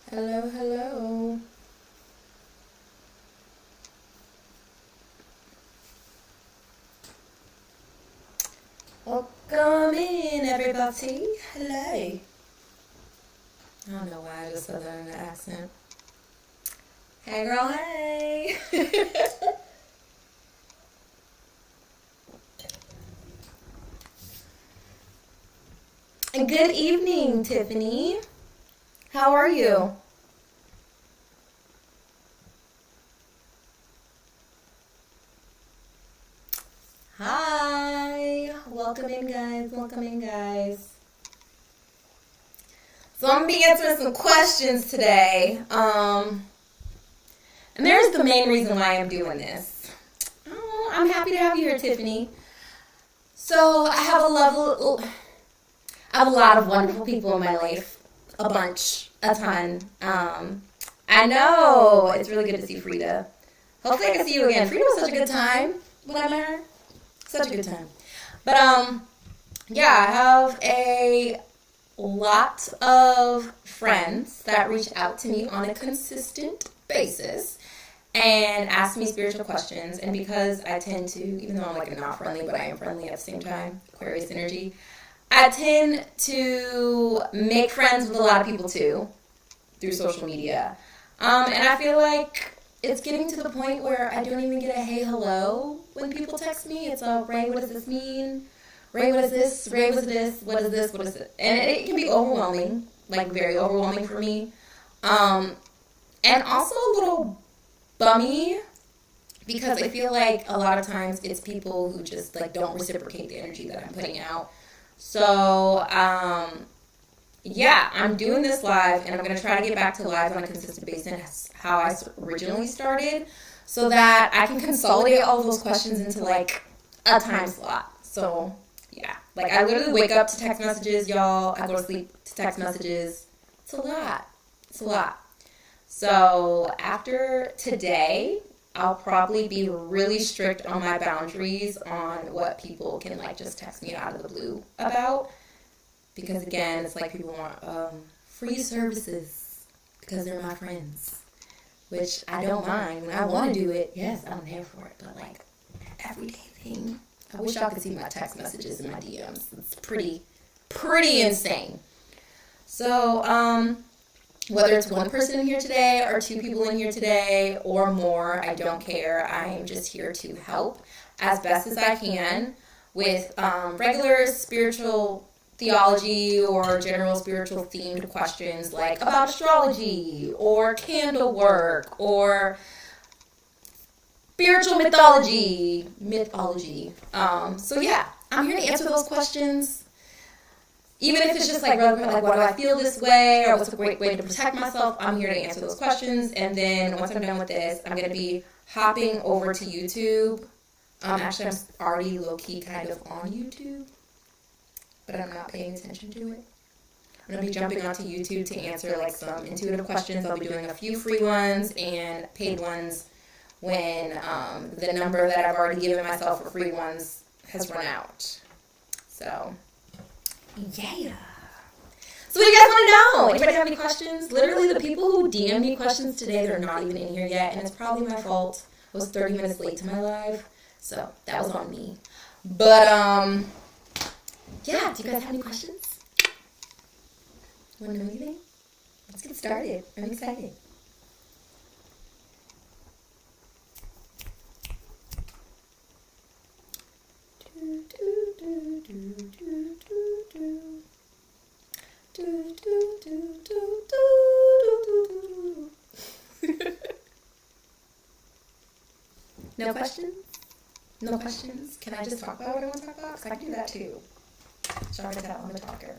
Hello, hello. Welcome in, everybody. Hello. I don't know why I just said that in an accent. Hey, girl, hey. Good evening, Tiffany. How are you? Hi. Welcome in, guys. Welcome in, guys. So I'm going to be answering some questions today. And there's the main reason why I'm doing this. Oh, I'm happy to have you here, Tiffany. So I have a lot of wonderful people in my life. A bunch. A ton. I know. It's really good to see Frida. Hopefully I can see you again. Frida was such a good time when I met her. Such a good time. But, yeah, I have a lot of friends that reach out to me on a consistent basis and ask me spiritual questions. And because I tend to, even though I'm like not friendly, but I am friendly at the same time, Aquarius energy, I tend to make friends with a lot of people too through social media. And I feel like it's getting to the point where I don't even get a hey, hello when people text me. It's a, Ray, what does this mean? Ray, what is this? Ray, what is this? What is this? What is it? And it can be overwhelming, like very overwhelming for me. And also a little bummy because I feel like a lot of times it's people who just like don't reciprocate the energy that I'm putting out. So, yeah, I'm doing this live, and I'm going to try to get back to live on a consistent basis, how I originally started, so that I can consolidate all of those questions into, like, a time slot. So, yeah. Like, I literally wake up to text messages, y'all. I go to sleep to text messages. It's a lot. It's a lot. So after today, I'll probably be really strict on my boundaries on what people can like just text me out of the blue about. Because again, it's like people want free services because they're my friends. Which I don't mind. When I want to do it, yes, I'm there for it. But like everyday thing, I wish y'all could see my text messages and my DMs. It's pretty insane. So, whether it's one person in here today or two people in here today or more, I don't care. I am just here to help as best as I can with regular spiritual theology or general spiritual themed questions like about astrology or candle work or spiritual mythology. So yeah, I'm here to answer those questions. Even if it's just like relevant, like why do I feel this way or what's a great way to protect myself, I'm here to answer those questions. And then once I'm done with this, I'm going to be hopping over to YouTube. Actually, I'm already low-key kind of on YouTube, but I'm not paying attention to it. I'm going to be jumping onto YouTube to answer like some intuitive questions. I'll be doing a few free ones and paid ones when the number that I've already given myself for free ones has run out. So... yeah. So what do you guys want to know? Anybody have any questions? Literally, the people who DM me questions today, they're not even in here yet, and it's probably my fault. I was 30 minutes late to my live, so that was on me. But, yeah, do you guys have any questions? Want to know anything? Let's get started. I'm excited. No questions? No questions? Can I just talk about what I want to talk about? Because I can do that too. Sorry to tell, I'm a talker.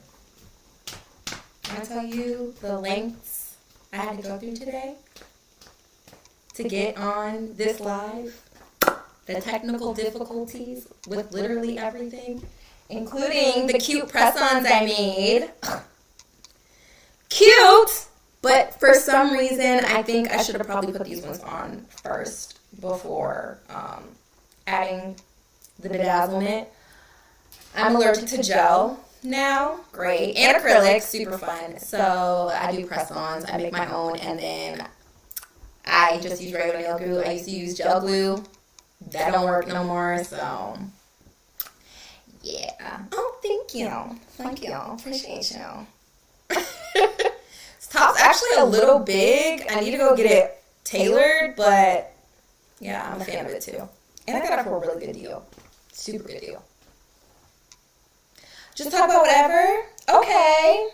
Can I tell you the lengths I had to go through today to get on this live? The technical difficulties with literally everything, including the cute press-ons I made. Cute! But for some reason, I think I should have probably put these ones on first before adding the bedazzlement. I'm allergic to gel now. Great. And acrylic. Super fun. So I do press-ons. I make my own, and then I just use regular nail glue. I used to use gel glue. That don't work no more, so yeah. Oh, thank you. Thank you. Appreciate you. This top's actually a little big. I need to go get it tailored, but yeah, I'm a fan of it too. And I got it for a really good deal. Super good deal. Just talk about whatever? Okay.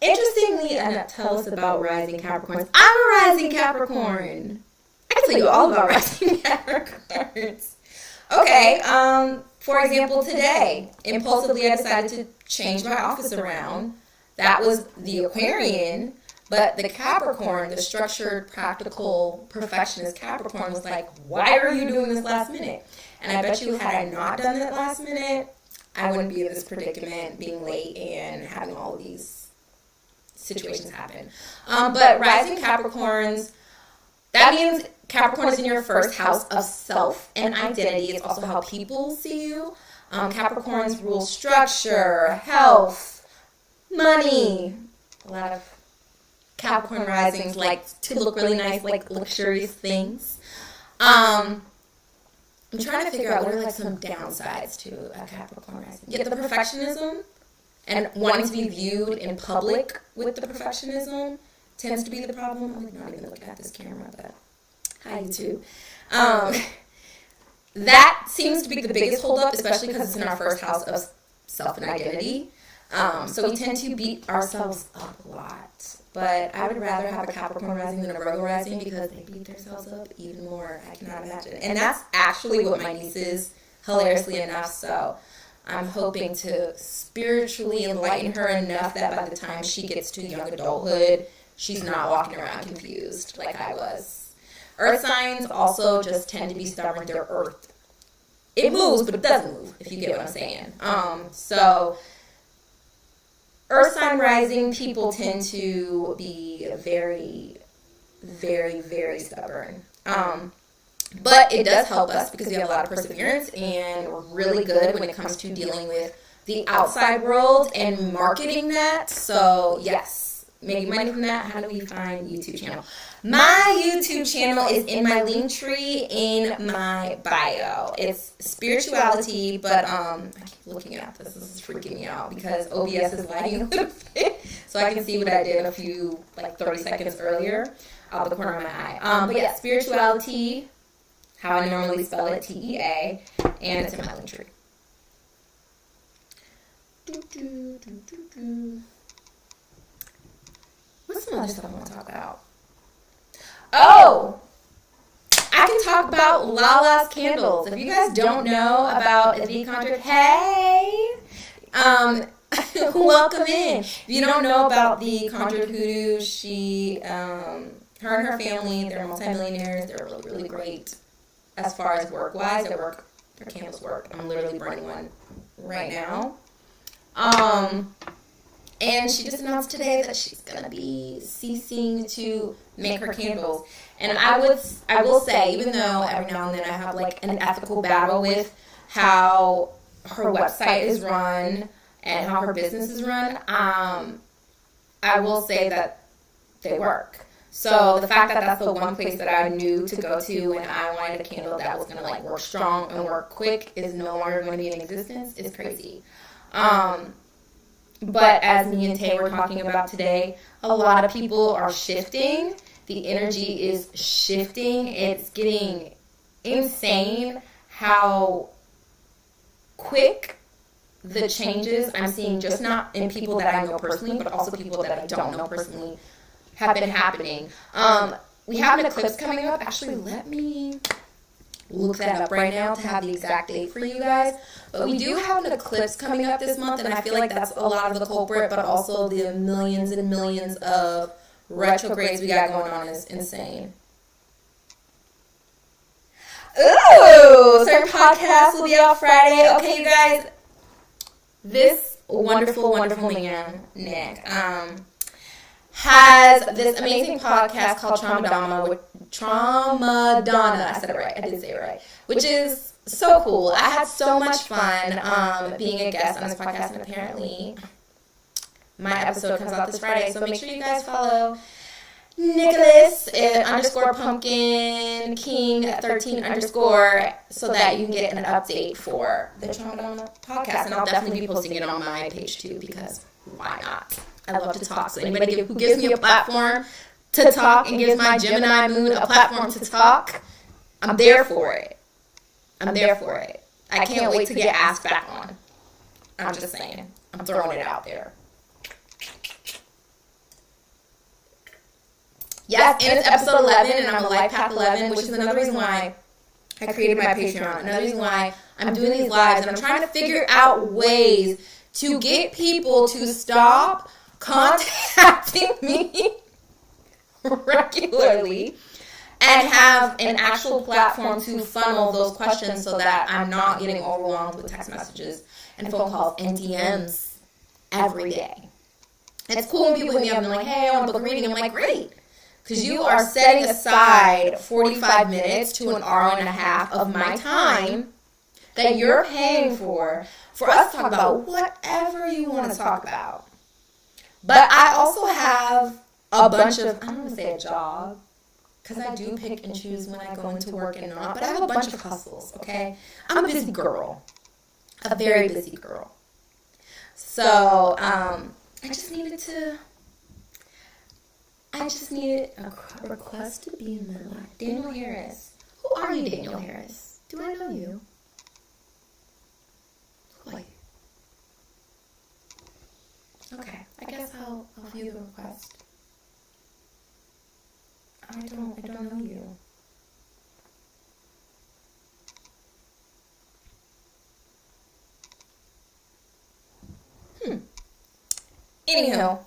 Interestingly, tell us about rising Capricorns. I'm a rising Capricorn. I can tell you all about rising Capricorns. Okay, for example, today, impulsively I decided to change my office around. That was the Aquarian, but the Capricorn, the structured, practical, perfectionist Capricorn was like, why are you doing this last minute? And I bet you had I not done that last minute, I wouldn't be in this predicament, being late and having all of these situations happen. But rising Capricorns, that means Capricorn is in your first house of self and identity. It's also how people see you. Capricorns rule structure, health, money. A lot of Capricorn risings like to look really nice, like luxurious things. I'm trying to figure out what are like some downsides to a Capricorn rising. Get the perfectionism and wanting to be viewed in public with the perfectionism tends to be the problem. I'm like not even looking at this camera, but hi YouTube. That seems to be the biggest holdup, especially because it's in our first house of self and identity. So we tend to beat ourselves up a lot. But I would rather have a Capricorn rising than a Virgo rising because they beat themselves up even more. I cannot imagine. And that's actually what my niece is, hilariously enough. So I'm hoping to spiritually enlighten her enough that by the time she gets to young adulthood, she's not walking around confused like I was. Earth signs also just tend to be stubborn. They're earth. It moves, but it doesn't move, if you get what I'm saying. So Earth sign rising people tend to be very, very, very stubborn. But it does help us because we have a lot of perseverance and we're really good when it comes to dealing with the outside world and marketing that. So yes, making money from that. How do we find YouTube channel? My YouTube channel is in my link tree in my bio. It's spirituality, but I keep looking at this. This is freaking me out because OBS is lagging a little bit. So I can see what I did a few, like 30 seconds earlier out the corner of my eye. But yeah, spirituality, how I normally spell it, TEA, and it's in my link tree. What's some other stuff I want to talk about? Oh, I can talk about Lala's candles. If you guys don't know about the Conjured, hey, welcome in. If you don't know about the Conjured Hoodoo, she, her and her family, they're multimillionaires. They're really, really great as far as work-wise. Their candles work. I'm literally burning one right now. And she just announced today that she's gonna be ceasing to make her candles. And I will say, even though every now and then I have like an ethical battle with how her website is run and how her business is run, I will say that they work. So the fact that that's the one place that I knew to go to when I wanted a candle that was gonna like work strong and work quick is no longer going to be in existence is crazy. But as me and Tay were talking about today, a lot of people are shifting. The energy is shifting. It's getting insane how quick the changes I'm seeing, just not in people that I know personally, but also people that I don't know personally, have been happening. We have an eclipse coming up. Actually, let me look that up right now to have the exact date for you guys. But we do have an eclipse coming up this month, and I feel like that's a lot of the culprit, but also the millions and millions of retrogrades we got going on is insane. Ooh, certain podcasts will be out Friday. Okay, you guys, this wonderful, wonderful man, Nick, has this amazing podcast called Tramadonna. I said it right. I did say it right. Which is so cool. I had so much fun being a guest on this podcast, and apparently my episode comes out this Friday. So make sure you guys follow Nicholas _ Pumpkin King 13 _ so that you can get an update for the Tramadonna podcast. And I'll definitely be posting it on my page too, because why not? I love to talk. So anybody who gives me a platform to talk and gives my Gemini moon a platform to talk, I'm there for it. I'm there for it. I can't wait to get asked back on. I'm just saying. I'm throwing it out there. Yes, and it's episode 11, and I'm a Life Path 11, which is another reason why I created my Patreon. Another reason why I'm doing these lives, and I'm trying to figure out ways to get people to stop contacting me regularly and have an actual platform to funnel those questions so that I'm not getting overwhelmed with text messages and phone calls and DMs every day. It's cool when people hit me up and they're like, hey, I want to book a reading. I'm like, great. Because you are setting aside 45 minutes to an hour and a half of my time that you're paying for us to talk about whatever you want to talk about. But I also have a bunch of, I don't want to say a job, because I do pick and choose when I go into work and not, but I have a bunch of hustles, okay? I'm a busy girl, a very busy girl. So, I just needed a request to be in my life. Daniel Harris. Who are you, Daniel Harris? Do I know you? Who are you? Okay, I guess I'll view the request. I don't know you. Anywho,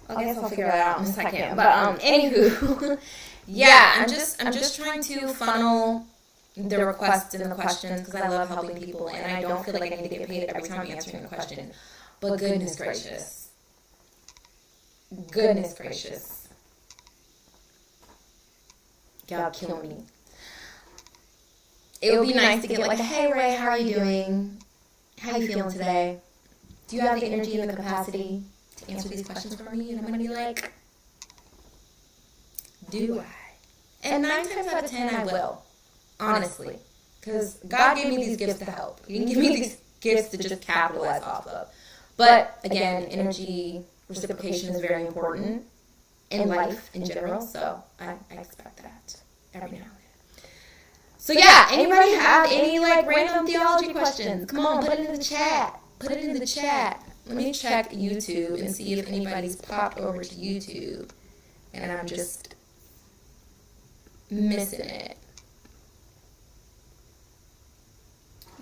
I guess I'll figure that out in a second. But anywho, yeah, I'm just trying to funnel the requests and the questions because I love helping people, and I don't feel like I need to get paid every time I'm answering a question. But goodness gracious, Goodness gracious. Y'all kill me. It would be nice to get like, hey Ray, how are you doing? How are you feeling today? Do you have the energy and the capacity to answer these questions for me? And I'm going to be like, do I? And 9 times out of 10 I will. Honestly. Because God gave me these gifts to help. He didn't give me these gifts to just capitalize off of. But again, energy reciprocation is very important in life in general. So I expect that every now and then. So yeah, anybody have any like random theology questions? Come on, put it in the chat. Put it in the chat. Let me check YouTube and see if anybody's popped over to YouTube and I'm just missing it.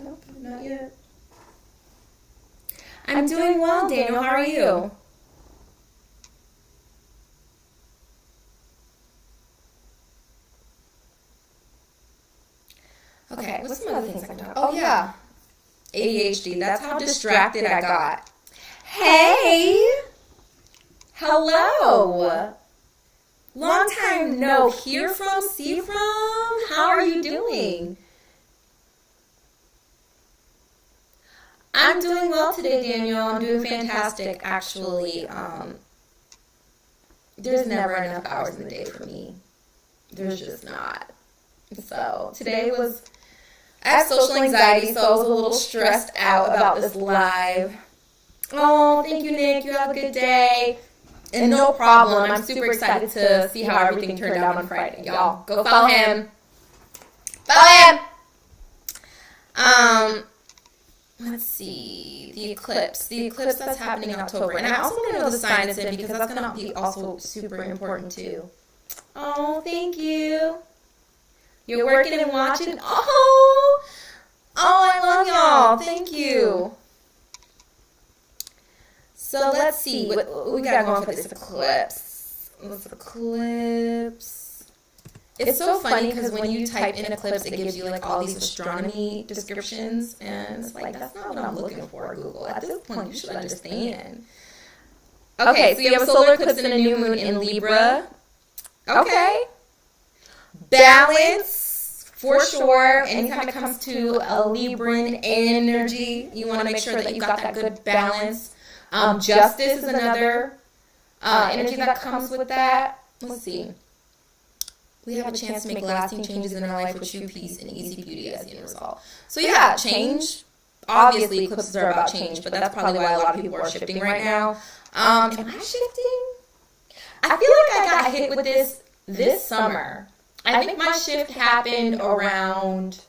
Nope, not yet. I'm doing well, Daniel. How are you? Okay, what's some other things I can talk about? Oh, yeah. ADHD. That's how distracted I got. Hey! Hello! Long time no hear from, see from. How are you doing? I'm doing well today, Daniel. I'm doing fantastic, actually. There's never enough hours in the day for me. There's just not. So today was... I have social anxiety, so I was a little stressed out about this live. Oh, thank you, Nick. You have a good day. And no problem. I'm super excited to see how everything turned out on Friday. Y'all, go follow him. Follow him! Let's see. The eclipse. The eclipse that's happening in October. And I also want to know the sign it's in because that's going to be also super important too. Oh, thank you. You're working and watching. Oh, I love y'all. Thank you. So let's see what we got going for this eclipse. What's eclipse? It's so funny because when you type in eclipse, it gives you like all these astronomy descriptions, and it's like that's not what I'm looking for, Google. At this point, you should understand. Okay, so you have a solar eclipse and a new moon in Libra. Okay. Balance, for sure. Anytime it comes to a Libran energy, you want to make sure that you got that good balance. Justice is another energy that comes with that. Let's see. We have a chance to make lasting changes in our life with true peace and easy beauty as the end result. So yeah, change. Obviously, eclipses are about change, but that's probably why a lot of people are shifting right now. Am I shifting? I feel like I got hit with this summer. I think my shift happened around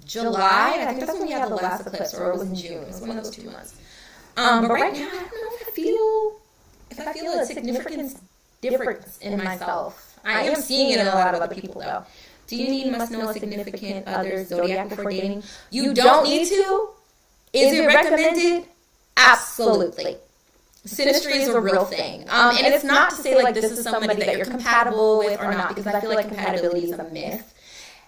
July. I think that's when we had the last eclipse, or it was in June. It was one of those 2 months. But right now, I don't know if I feel a significant difference in myself. I am seeing it in a lot of other people, though. Do you need must know a significant other's zodiac before dating? You don't need to. Is it recommended? Absolutely. Synastry is a real thing. And it's not to say like this is somebody that you're compatible with or not, because I feel like compatibility is a myth.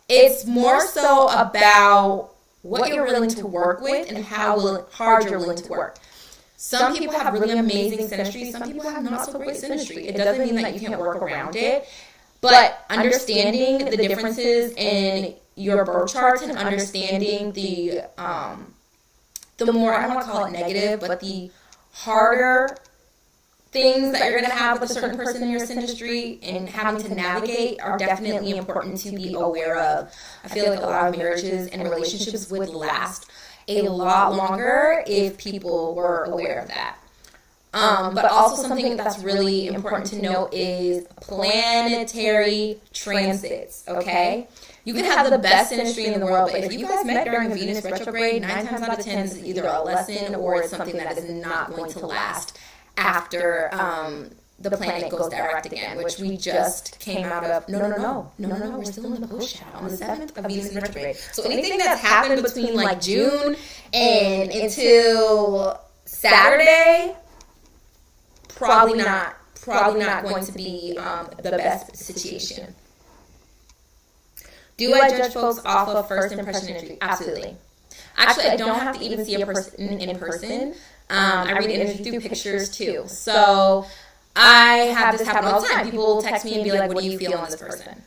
It's more so about what you're willing to work with and how hard you're willing to work. Some people have really amazing synastry. Some people have not so great synastry. It doesn't mean that you can't work around it. But understanding the differences in your birth charts and understanding the more, I don't want to call it negative, but the harder things that you're going to have with a certain person in your synastry and having to navigate are definitely important to be aware of. I feel like a lot of marriages and relationships would last a lot longer if people were aware of that. But also something that's really important to note is planetary transits, okay? You can have the best synastry in the world, but if you guys met during Venus retrograde, 9 times out of 10 is either a lesson or it's something that is not going to last after the planet goes direct again, which we just came out of. No, we're still in the post shadow on the 7th of Venus retrograde. So anything that's happened between like June and until Saturday, probably not going to be the best situation. Do I judge folks off of first impression energy? Absolutely. Actually, I don't have to even see a person in person. I read energy through pictures too. So I have this happen all the time. People will text me and be like, what do you feel in this person?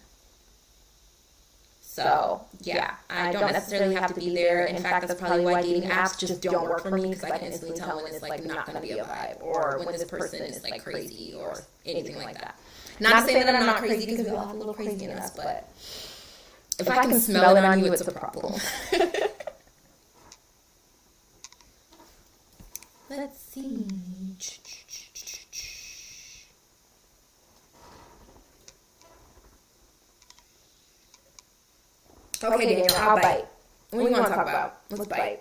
So, yeah, I don't necessarily have to be there. In fact, that's probably why dating apps just don't work for me, because I can instantly tell when it's, like, not going to be a vibe, or when this person is, like, crazy, or anything like that. Not to say that I'm not crazy, because we all have a little crazy in us, but if I can smell it on you, it's a problem. Let's see. Okay, Daniel, I'll bite. What do you want to talk about? Let's bite.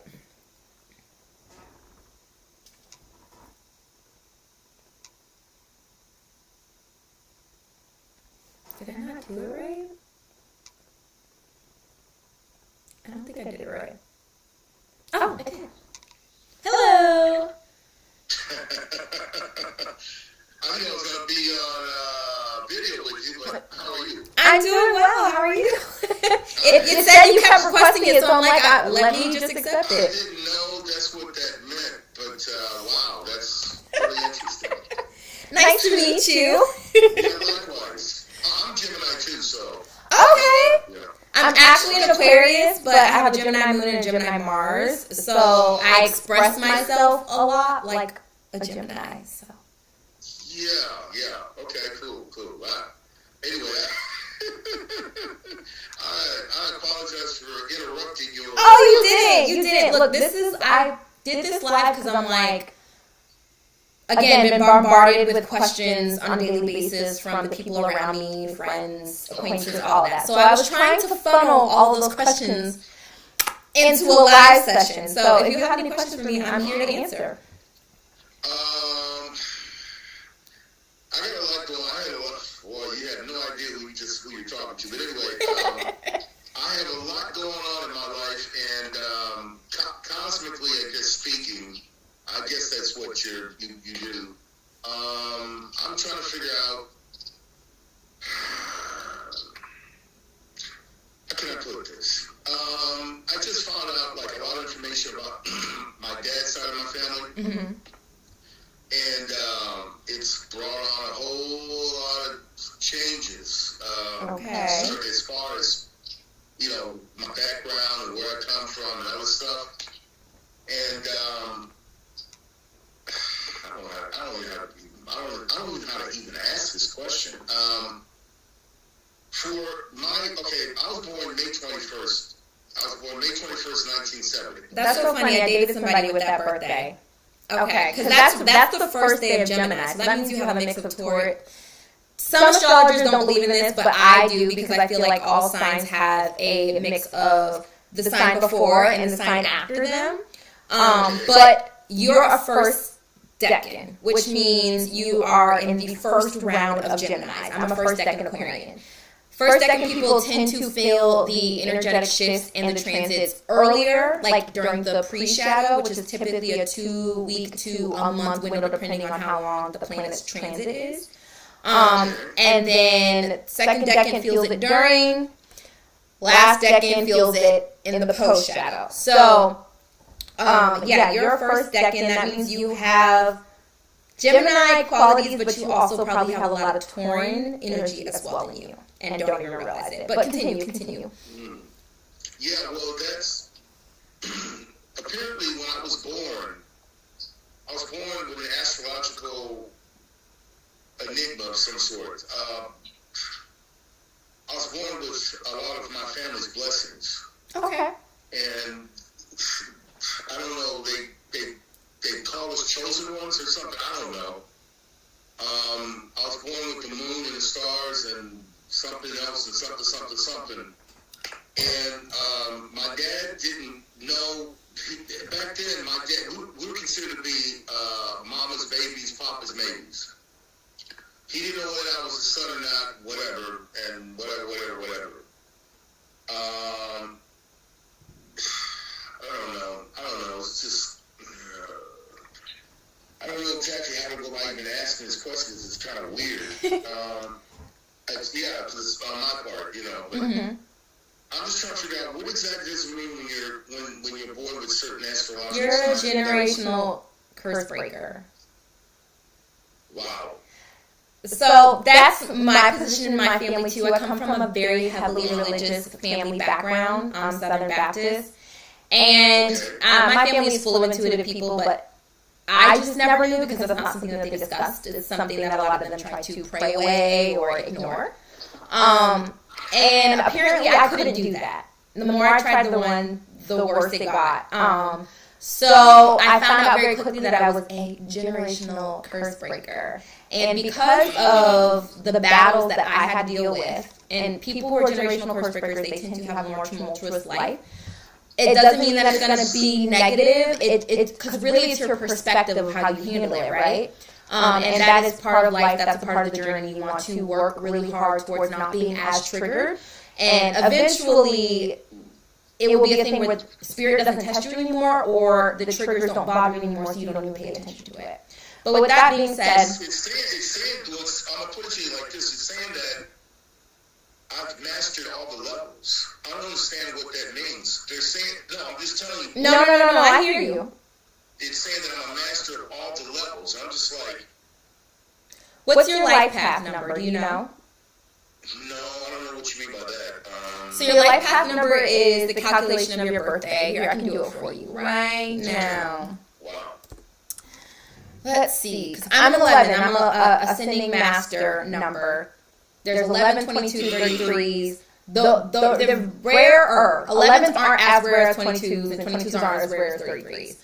Did I not do it right? I don't think I did it right. Oh, I did. Hello! I knew I was going to be on video with you, but how are you? I'm doing well. How are you? It said you kept requesting it, so I'm like, let me just accept I it. didn't know that's what that meant, but wow, that's really interesting. Nice to meet you. Yeah, likewise. I'm Gemini too, so. Okay. Yeah. I'm actually an Aquarius, but I have a Gemini moon and a Gemini Mars, so I express myself a lot like a Gemini. So. Yeah. Okay, cool. Wow. Anyway, I apologize for interrupting you. Oh, you didn't. Look, I did this live because I'm like, again, been bombarded with questions on a daily basis from the people around me, friends, acquaintances, all of that. So I was trying to funnel all of those questions into a live session. So if you have any questions for me, I'm here to answer. I got a lot going on. Well, you have no idea who you're talking to. But anyway, I have a lot going on in my life, and cosmically, I guess speaking, I guess that's what you do. I'm trying to figure out, how can I put this? I just found out like a lot of information about my dad's side of my family. Mm-hmm. And it's brought on a whole lot of changes. Okay. As far as, my background and where I come from and other stuff. And I don't even know how to even ask this question. I was born May 21st. I was born May 21st, 1970. That's so funny. I dated somebody with that birthday. Okay, because that's the first day of Gemini, so that means you have a mix of Taurus. Some astrologers don't believe in this, but I do, because I feel like all signs have a mix of the sign before and the sign after them. But you're a first decan, which means you are in the first round of Geminis. I'm a first decan Aquarian. First decan people tend to feel the energetic shifts and the transits earlier, like during the pre-shadow, which is typically a 2-week to a month window, depending on how long the planet's transit is. And then second decan feels it during, last decan feels it in the post-shadow. So, you're a first decan. That means you have Gemini qualities, but you also probably have a lot of Tauran energy as well in you, and don't even realize it. But continue. Yeah, well, that's apparently when I was born with an astrological enigma of some sort. I was born with a lot of my family's blessings. Okay. And I don't know, they call us chosen ones or something. I don't know. I was born with the moon and the stars and something else and something. And my dad didn't know. Back then, my dad, we were considered to be mama's babies, papa's maybes. He didn't know whether I was a son or not, whatever, and whatever. I don't know. It's just, I don't know exactly how to go about even asking this question. It's kind of weird. Because it's on my part, But I'm just trying to figure out what exactly does it mean when you're born with certain astrological You're a generational curse breaker. Wow. So that's my position in my family too. I come from a very heavily religious family background, Southern Baptist. And my family is full of intuitive people, but I just never knew because it's not something that they discussed. It's something that a lot of them try to pray away or ignore. And apparently I couldn't do that. The more I tried the worse it got. So I found out very quickly that I was a generational curse breaker. And because of the battles that I had to deal with, and people who are generational curse breakers, they tend to have a more tumultuous life. It doesn't mean that it's going to be negative. Because really it's your perspective of how you handle it, right? And that is part of life. That's a part of the journey. You want to work really hard towards not being as triggered. And eventually, it will be a thing where spirit doesn't test you anymore, or the triggers don't bother you anymore, so you don't even pay attention to it. But with that being said, it's saying, I'm going to put it to you like this. It's saying that I've mastered all the levels. I don't understand what that means. They're saying, no, I'm just telling you. No, I hear you. It's saying that I'm a master of all the levels. I'm just like... What's your life path number? Do you know? No, I don't know what you mean by that. So your life path number is the calculation of your birthday. Here, I can do it for you right now. Wow. Let's see. I'm 11. I'm a ascending master number. There's 11, 22, 33s. The rarer. 11s aren't as rare as 22s, and 22s aren't as rare as 33s.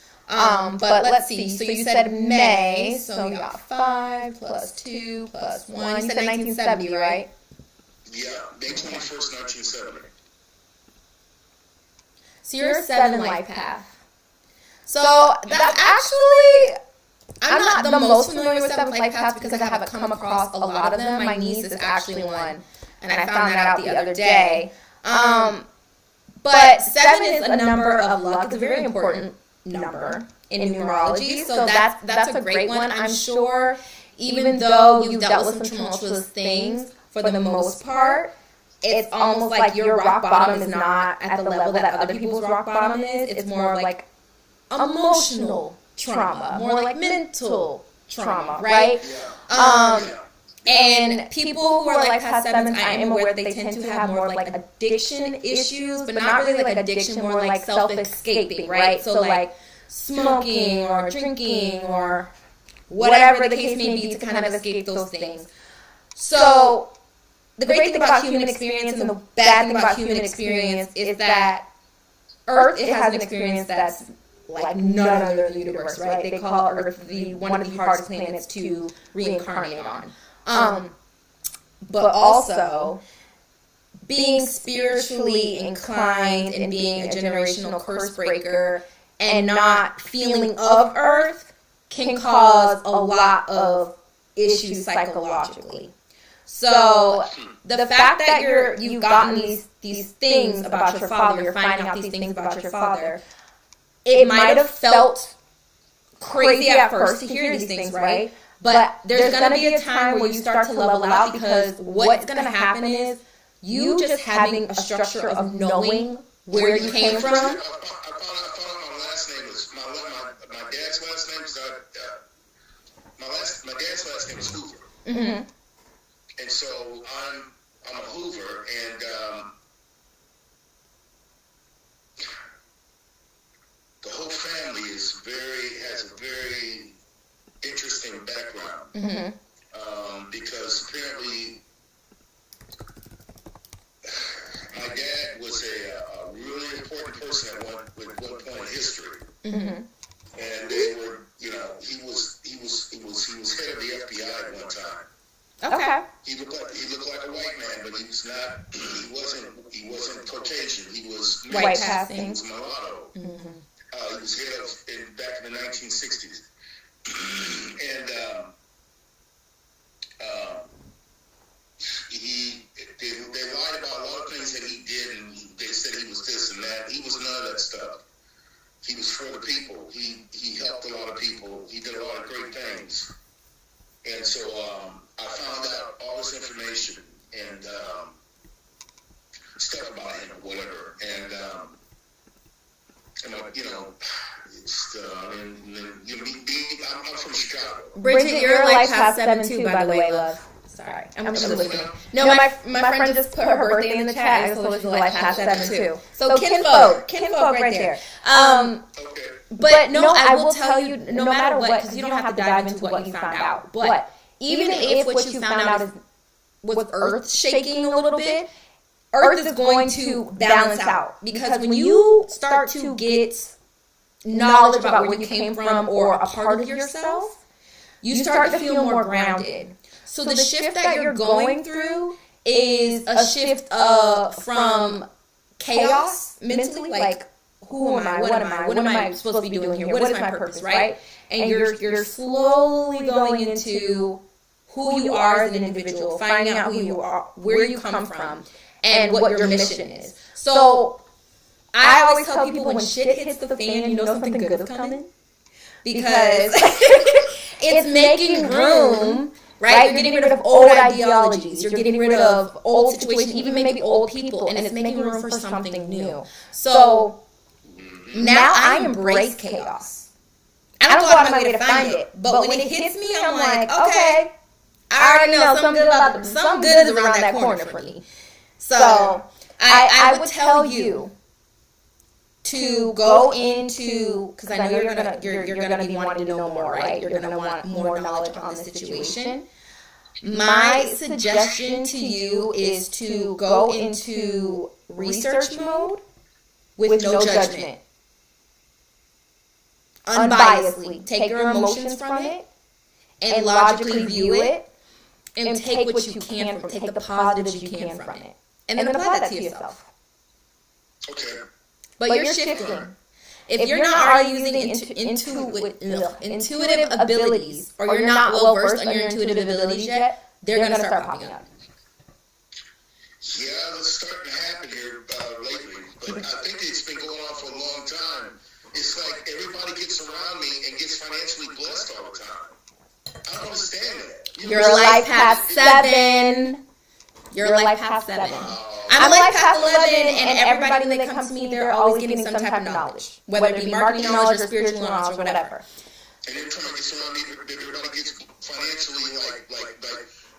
But let's see. So you said May. So you got 5 plus 2 plus 1. You said 1970, right? Yeah, May 21st, 1970. So you're a 7 life path. So that's actually... I'm not the most familiar with 7 life paths because I haven't come across a lot of them. My niece is actually one, and I found that out the other day. But 7 is a number of luck. It's a very important number in numerology, so that's a great one. I'm sure, even though you've dealt with some tumultuous things, for the most part, it's almost like your rock bottom is not at the level that other people's rock bottom is. It's more like emotional trauma, more like mental trauma, right? And people who are like past 7s, I am aware that they tend to have more like addiction issues, but not really like addiction, more like self-escaping, right? So like smoking or drinking or whatever the case may be to kind of escape those things. So the great thing about human experience and the bad thing about human experience is that Earth, it has an experience that's like none other in the universe, right? They call Earth one of the hardest planets to reincarnate on. But also, being spiritually inclined and being a generational curse breaker and not feeling of Earth can cause a lot of issues psychologically. So the fact that you've gotten these things about your father, you're finding out these things about your father, it might have felt crazy at first to hear these things, right? But there's going to be a time where you start to level out, because what's going to happen is you just having a structure of knowing where you came from. I found out my last name was my dad's last name. My dad's last name is Hoover, and so I'm a Hoover, and the whole family has a very interesting background, because apparently my dad was a really important person at one point in history, and they were, he was head of the FBI at one time. Okay. He looked like a white man, but he was not. He wasn't Caucasian. He was white passing. He was mulatto. He was head of back in the 1960s. And they lied about a lot of things that he did, and they said he was this and that. He was none of that stuff. He was for the people. He helped a lot of people. He did a lot of great things. And so I found out all this information and stuff about him or whatever. And It's, I'm from Chicago. Bridget, you're like past 7 too, by the way, love. Sorry, I'm listening. No, my friend just put her birthday in the chat, and so she's like past 7 too. So kinfolk right there. Okay. But no, I will tell you, no matter what, because you don't have to dive into what you found out. But even if what you found out was Earth shaking a little bit, Earth is going to balance out. Because when you start to get knowledge about where you came from or a part of yourself, you start to feel more grounded. So the shift that you're going through is a shift from chaos mentally, like, who am I? What am I? What am I supposed to be doing here? What is my purpose, right? And you're slowly going into who you are as an individual, finding out who you are, where you come from, and what your mission is. So I always tell people when shit hits the fan, you know something good is coming, because it's making room. Right? You're getting rid of old ideologies. You're getting rid of old situations, even maybe old people, and it's making room for something new. So now I embrace chaos. I don't go out of my way to find it, but when it hits me, I'm like, okay, I already know some good is around that corner for me. So I would tell you to go into, because I know you're gonna be wanting to know more, right? You're gonna want more knowledge on the situation. My suggestion to you is to go into research mode with no judgment. Unbiasedly. Take your emotions from it and logically view it and take what you can from it. Take the positives you can from it. And then apply that to yourself. Okay. But you're shifting. If you're not already using intuitive abilities, or you're not well versed on your intuitive abilities yet, they're going to start popping up. Yeah, that's starting to happen here lately. But I think it's been going on for a long time. It's like everybody gets around me and gets financially blessed all the time. I don't understand that. Your life past 7. Your life past 7. I'm like past 11, and everybody when they come to me, they're always getting some type of knowledge, whether it be marketing knowledge or spiritual knowledge or whatever. And every time I get around me, everybody gets financially like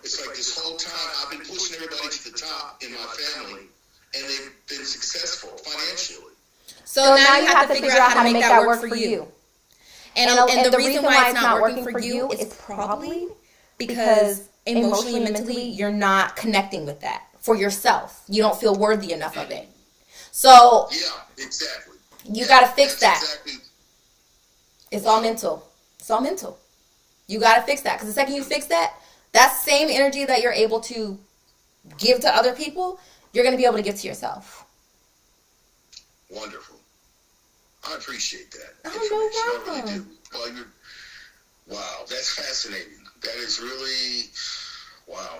it's like this whole time I've been pushing everybody to the top in my family, and they've been successful financially. So now you have to figure out how to make that work for you. And the reason why it's not working for you is probably because emotionally and mentally you're not connecting with that. For yourself. You don't feel worthy enough of it. So, yeah, exactly. You got to fix that. Exactly. It's all mental. It's all mental. You got to fix that. Because the second you fix that, that same energy that you're able to give to other people, you're going to be able to give to yourself. Wonderful. I appreciate that. Oh, no problem. I really do. Wow, that's fascinating. That is really, wow.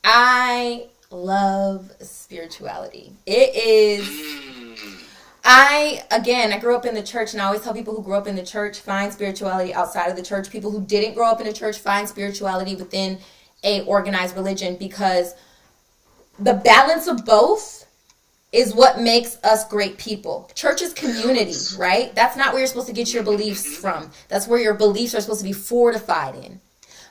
I love spirituality. It is, I grew up in the church, and I always tell people who grew up in the church, find spirituality outside of the church. People who didn't grow up in the church, find spirituality within a organized religion, because the balance of both is what makes us great people. Church is community, right? That's not where you're supposed to get your beliefs from. That's where your beliefs are supposed to be fortified in.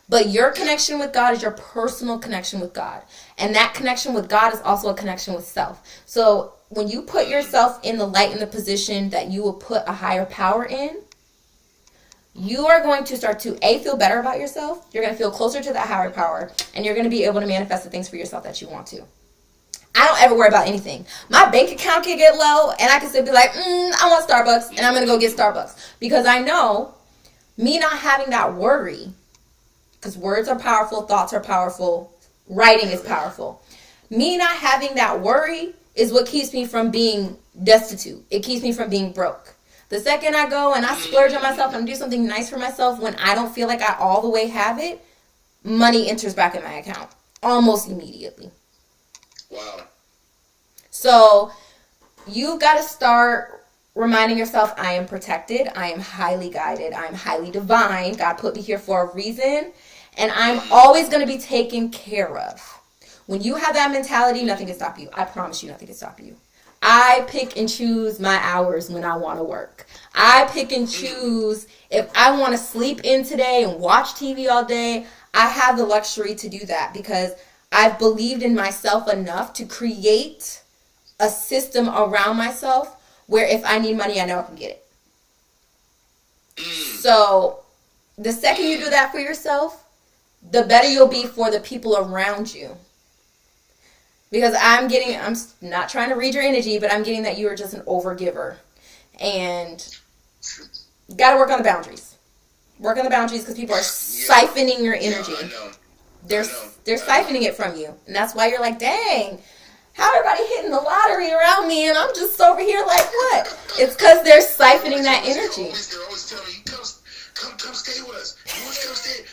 But your connection with God is your personal connection with God. And that connection with God is also a connection with self. So when you put yourself in the light and the position that you will put a higher power in, you are going to start to, feel better about yourself. You're going to feel closer to that higher power. And you're going to be able to manifest the things for yourself that you want to. I don't ever worry about anything. My bank account can get low, and I can still be like, I want Starbucks, and I'm going to go get Starbucks. Because I know me not having that worry, because words are powerful, thoughts are powerful, writing is powerful. Me not having that worry is what keeps me from being destitute. It keeps me from being broke. The second I go and I splurge on myself and do something nice for myself when I don't feel like I all the way have it, money enters back in my account almost immediately. Wow. So you've got to start reminding yourself, I am protected, I am highly guided, I am highly divine. God put me here for a reason. And I'm always going to be taken care of. When you have that mentality, nothing can stop you. I promise you, nothing can stop you. I pick and choose my hours when I want to work. I pick and choose if I want to sleep in today and watch TV all day. I have the luxury to do that because I've believed in myself enough to create a system around myself where if I need money, I know I can get it. So the second you do that for yourself, the better you'll be for the people around you. Because I'm not trying to read your energy, but I'm getting that you are just an overgiver. And you got to work on the boundaries. Work on the boundaries because people are siphoning your energy. Yeah, I know. They're siphoning it from you. And that's why you're like, dang, how everybody hitting the lottery around me and I'm just over here like what? It's because they're siphoning that energy. They're always telling me, come stay with us. You want to come stay?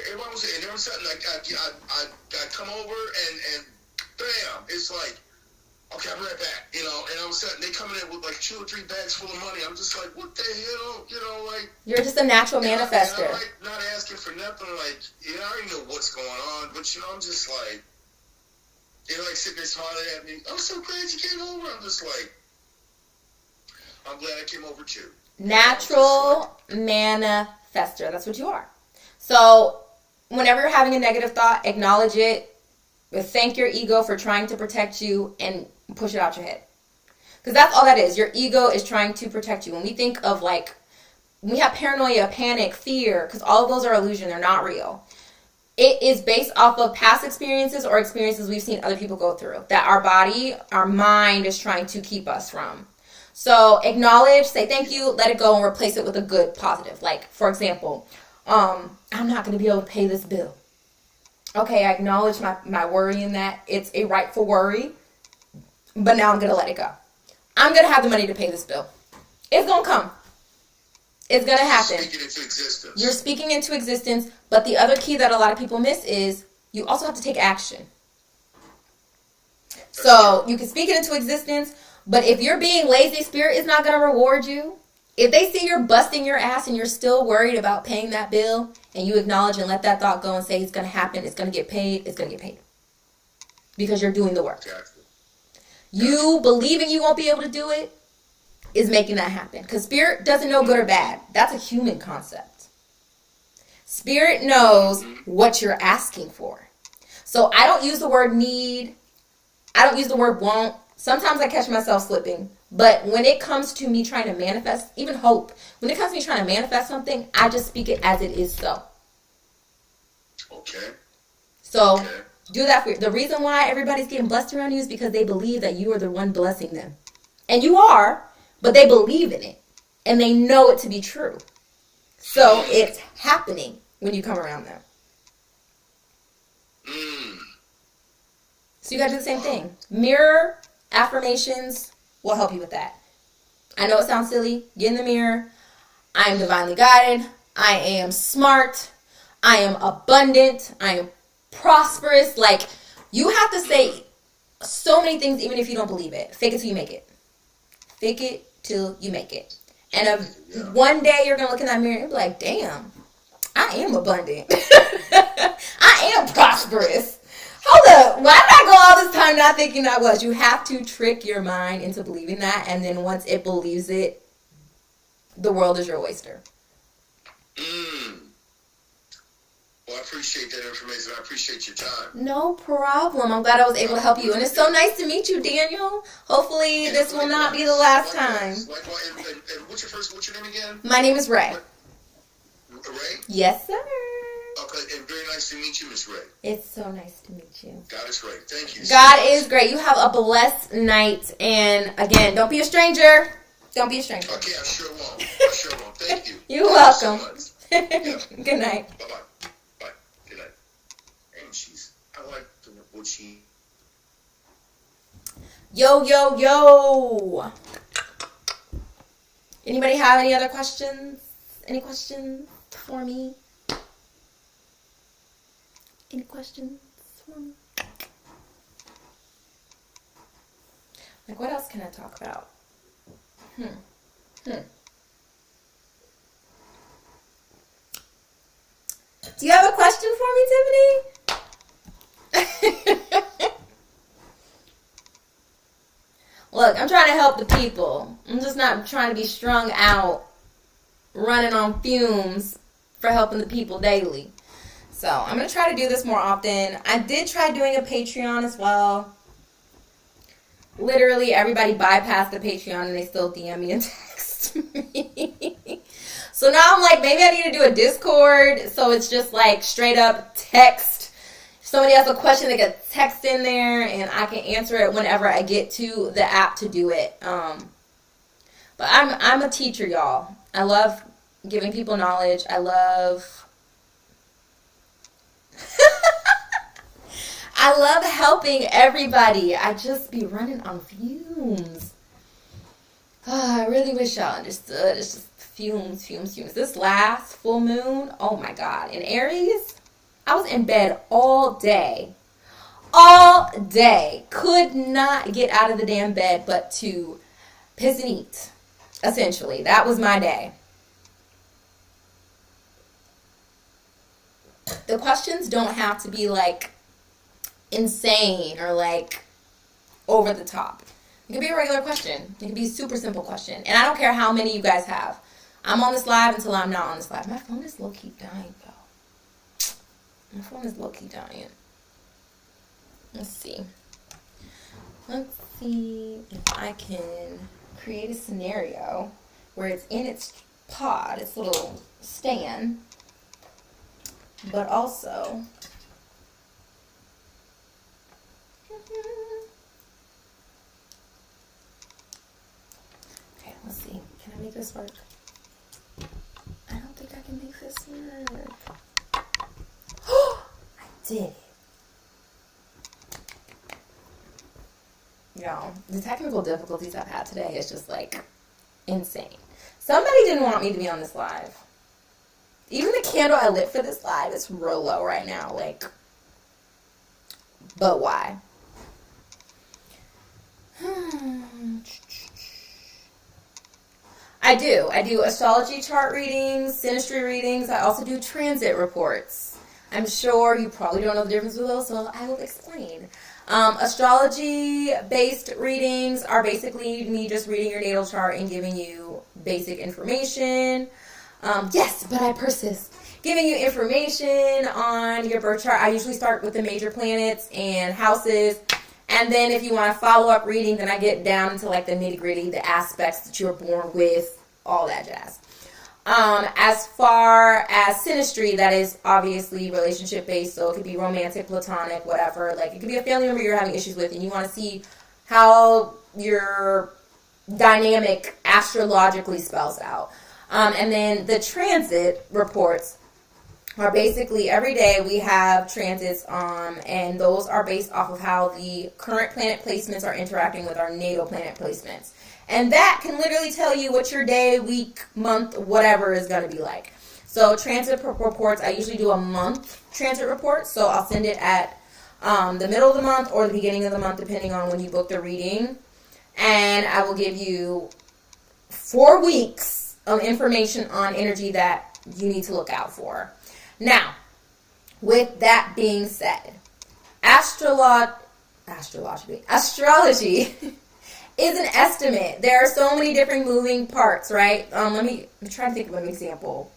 Everybody was saying, and all of a sudden, I come over and bam, it's like, okay, I'm right back, and all of a sudden they coming in with like 2 or 3 bags full of money. I'm just like, what the hell, like. You're just a natural manifester. I'm like not asking for nothing, like, I already know what's going on, but I'm just like, like sitting there smiling at me. I'm so glad you came over. I'm just like, I'm glad I came over too. Natural manifester. That's what you are. So whenever you're having a negative thought, acknowledge it. Thank your ego for trying to protect you and push it out your head. Because that's all that is. Your ego is trying to protect you. When we think of we have paranoia, panic, fear, because all of those are illusion. They're not real. It is based off of past experiences or experiences we've seen other people go through that our body, our mind is trying to keep us from. So acknowledge, say thank you, let it go, and replace it with a good positive. Like, for example, I'm not going to be able to pay this bill. Okay, I acknowledge my worry in that it's a rightful worry, but now I'm going to let it go. I'm going to have the money to pay this bill. It's going to come. It's going to happen. You're speaking into existence. You're speaking into existence, but the other key that a lot of people miss is you also have to take action. So you can speak it into existence, but if you're being lazy, spirit is not going to reward you. If they see you're busting your ass and you're still worried about paying that bill, and you acknowledge and let that thought go and say it's going to happen, it's going to get paid, it's going to get paid. Because you're doing the work. Exactly. You believing you won't be able to do it is making that happen. Because spirit doesn't know good or bad. That's a human concept. Spirit knows what you're asking for. So I don't use the word need. I don't use the word want. Sometimes I catch myself slipping. But when it comes to me trying to manifest, even hope, when it comes to me trying to manifest something, I just speak it as it is so. Okay. So do that for you. The reason why everybody's getting blessed around you is because they believe that you are the one blessing them. And you are, but they believe in it. And they know it to be true. So it's happening when you come around them. So you got to do the same thing. Mirror affirmations will help you with that. I know it sounds silly. Get in the mirror. I am divinely guided. I am smart. I am abundant. I am prosperous. Like, you have to say so many things even if you don't believe it. Fake it till you make it. Fake it till you make it. And one day you're going to look in that mirror and be like, damn, I am abundant. I am prosperous. Hold up. Why did I go all this time not thinking I was? You have to trick your mind into believing that. And then once it believes it, the world is your oyster. Well, I appreciate that information. I appreciate your time. No problem. I'm glad I was able to help you. And it's so nice to meet you, Daniel. Hopefully this will not be the last time. And what's your name again? My name is Ray. Ray? Yes, sir. Okay, and very nice to meet you, Miss Ray. It's so nice to meet you. God is great. Thank you. God is great. You have a blessed night. And again, don't be a stranger. Don't be a stranger. Okay, I sure won't. Thank you. You're welcome. Thank you so much. Good night. Bye-bye. Bye. Good night. And I like what she... Yo, yo, yo. Anybody have any other questions? Any questions for me? Any questions for me? Like, what else can I talk about? Do you have a question for me, Tiffany? Look, I'm trying to help the people. I'm just not trying to be strung out, running on fumes for helping the people daily. So I'm going to try to do this more often. I did try doing a Patreon as well. Literally everybody bypassed the Patreon and they still DM me and text me. So now I'm like, maybe I need to do a Discord. So it's just like straight up text. If somebody has a question, they can text in there and I can answer it whenever I get to the app to do it. But I'm a teacher, y'all. I love giving people knowledge. I love I love helping everybody. I just be running on fumes. Oh, I really wish y'all understood. It's just fumes. This last full moon, oh my God. In Aries, I was in bed all day. All day. Could not get out of the damn bed but to piss and eat. Essentially. That was my day. The questions don't have to be like insane or like over the top. It could be a regular question. It could be a super simple question. And I don't care how many you guys have. I'm on this live until I'm not on this live. My phone is low-key dying, though. My phone is low-key dying. Let's see. Let's see if I can create a scenario where it's in its pod, its little stand, but also okay, let's see. Can I make this work? I don't think I can make this work. I did it. Y'all, the technical difficulties I've had today is just like insane. Somebody didn't want me to be on this live. Even the candle I lit for this live is real low right now. Like, but why? I do astrology chart readings, synastry readings. I also do transit reports. I'm sure you probably don't know the difference with those, so I will explain. Astrology-based readings are basically me just reading your natal chart and giving you basic information. Yes, but I persist. Giving you information on your birth chart. I usually start with the major planets and houses. And then if you want a follow-up reading, then I get down into like the nitty-gritty, the aspects that you were born with, all that jazz. As far as synastry, that is obviously relationship-based, so it could be romantic, platonic, whatever. Like, it could be a family member you're having issues with, and you want to see how your dynamic astrologically spells out. And then the transit reports are basically every day we have transits, and those are based off of how the current planet placements are interacting with our natal planet placements. And that can literally tell you what your day, week, month, whatever is going to be like. So transit reports, I usually do a month transit report. So I'll send it at the middle of the month or the beginning of the month, depending on when you book the reading. And I will give you 4 weeks of information on energy that you need to look out for. Now, with that being said, astrology is an estimate. There are so many different moving parts, right? Let me try to think of an example.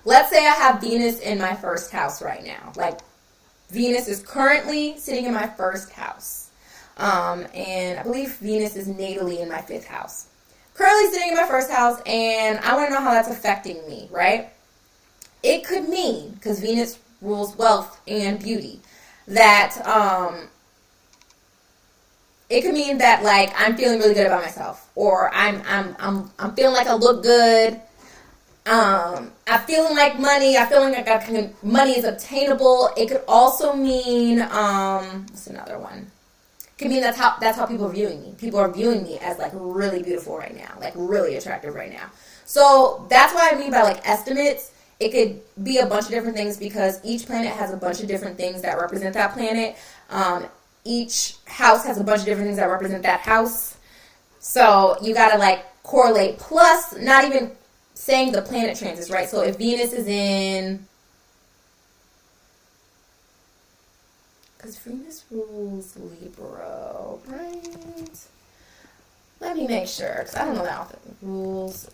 Let's say I have Venus in my first house right now. Like, Venus is currently sitting in my first house. And I believe Venus is natally in my 5th house. Currently sitting in my first house, and I want to know how that's affecting me, right? It could mean, because Venus rules wealth and beauty, that it could mean that like I'm feeling really good about myself, or I'm feeling like I look good. I'm feeling like money. I feel like money is obtainable. It could also mean what's another one? It could mean that's how people are viewing me. People are viewing me as like really beautiful right now, like really attractive right now. So that's what I mean by like estimates. It could be a bunch of different things because each planet has a bunch of different things that represent that planet. Each house has a bunch of different things that represent that house. So you gotta like correlate. Plus, not even saying the planet transits, right? So if Venus is in, Because Venus rules Libra, right? Let me make sure, because I don't know that often. Rules.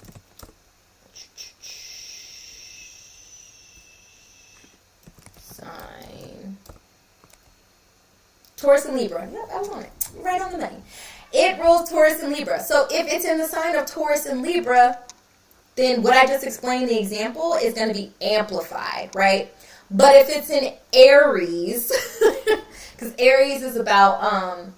Sign. Taurus and Libra. Yep, I want it. Right on the money. It rules Taurus and Libra. So if it's in the sign of Taurus and Libra, then what I just explained, the example, is going to be amplified, right? But if it's in Aries, because Aries is about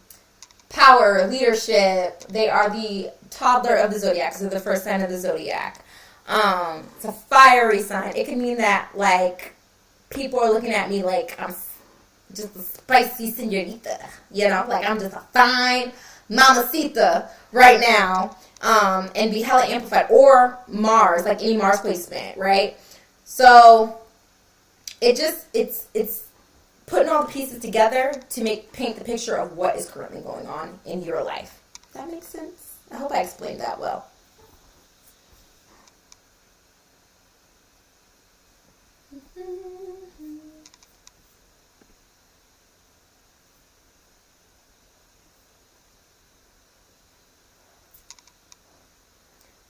power, leadership, they are the toddler of the zodiac, so the first sign of the zodiac. It's a fiery sign. It can mean that, like, people are looking at me like I'm just a spicy senorita, you know, like I'm just a fine mamacita right now, and be hella amplified. Or Mars, like any Mars placement, right? So it's putting all the pieces together to paint the picture of what is currently going on in your life. Does that make sense? I hope I explained that well.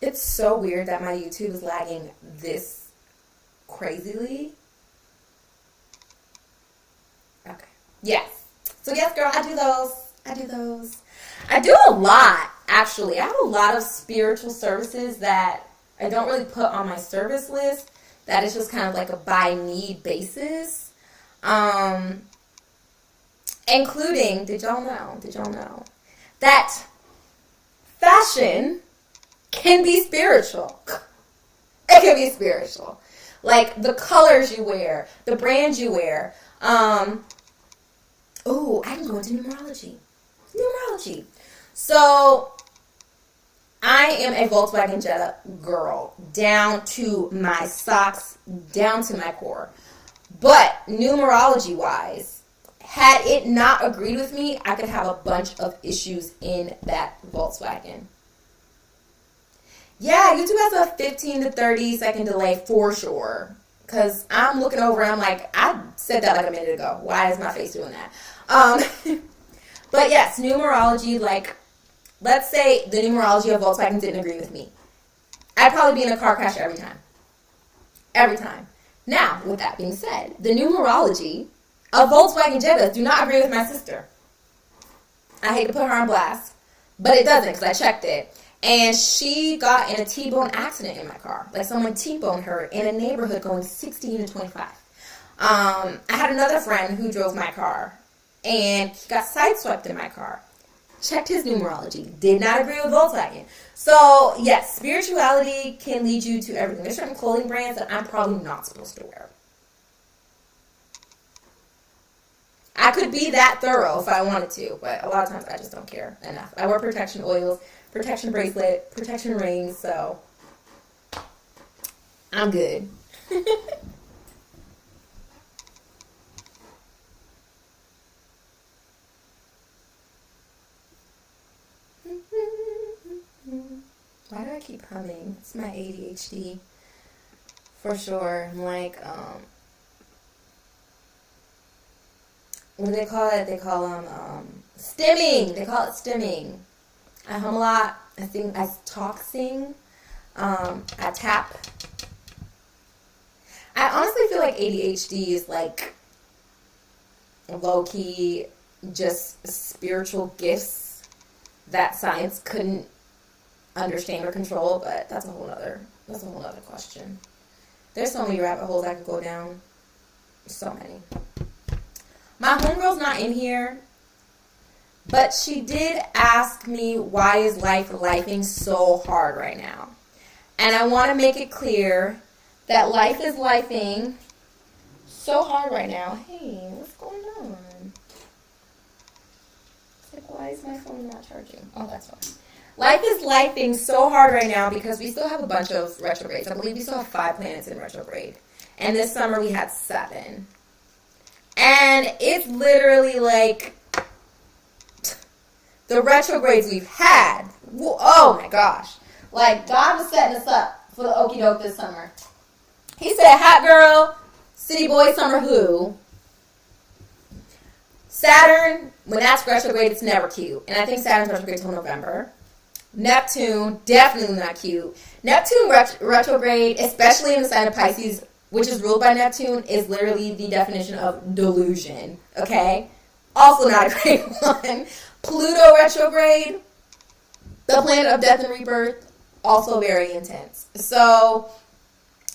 It's so weird that my YouTube is lagging this crazily. Okay. Yes. So yes, girl, I do those. I do a lot, actually. I have a lot of spiritual services that I don't really put on my service list. That is just kind of like a by need basis. Including, did y'all know that fashion can be spiritual. It can be spiritual. Like the colors you wear, the brands you wear. I can go into numerology. So I am a Volkswagen Jetta girl, down to my socks, down to my core. But numerology wise, had it not agreed with me, I could have a bunch of issues in that Volkswagen. Yeah, YouTube has a 15 to 30 second delay for sure. Because I'm looking over and I'm like, I said that like a minute ago. Why is my face doing that? But yes, numerology, like, let's say the numerology of Volkswagen didn't agree with me. I'd probably be in a car crash every time. Every time. Now, with that being said, the numerology of Volkswagen Jetta do not agree with my sister. I hate to put her on blast, but it doesn't because I checked it. And she got in a T-bone accident in my car. Like someone T-boned her in a neighborhood going 16 to 25. I had another friend who drove my car. And he got sideswiped in my car. Checked his numerology. Did not agree with Volkswagen. So, yes, spirituality can lead you to everything. There's certain clothing brands that I'm probably not supposed to wear. I could be that thorough if I wanted to, but a lot of times I just don't care enough. I wear protection oils, protection bracelet, protection rings, so I'm good. Why do I keep humming? It's my ADHD. For sure. I'm like, what do they call it? They call them, stimming. They call it stimming. I hum a lot. I sing. I tap. I honestly feel like ADHD is like low-key just spiritual gifts that science couldn't understand or control, but that's a whole other question. There's so many rabbit holes I could go down. So many. My homegirl's not in here, but she did ask me, why is life lifing so hard right now? And I want to make it clear that life is lifing so hard right now. Hey, what's going on? It's like, why is my phone not charging? Oh, that's fine. Life is lifing so hard right now because we still have a bunch of retrogrades. I believe we still have 5 planets in retrograde. And this summer we had 7. And it's literally like the retrogrades we've had. Oh my gosh. Like, God was setting us up for the okie doke this summer. He said, hot girl, city boy, summer who. Saturn, when that's retrograde, it's never cute. And I think Saturn's retrograde till November. Neptune, definitely not cute. Neptune retrograde, especially in the sign of Pisces, which is ruled by Neptune, is literally the definition of delusion. Okay? Also not a great one. Pluto retrograde, the planet of death and rebirth, also very intense. So,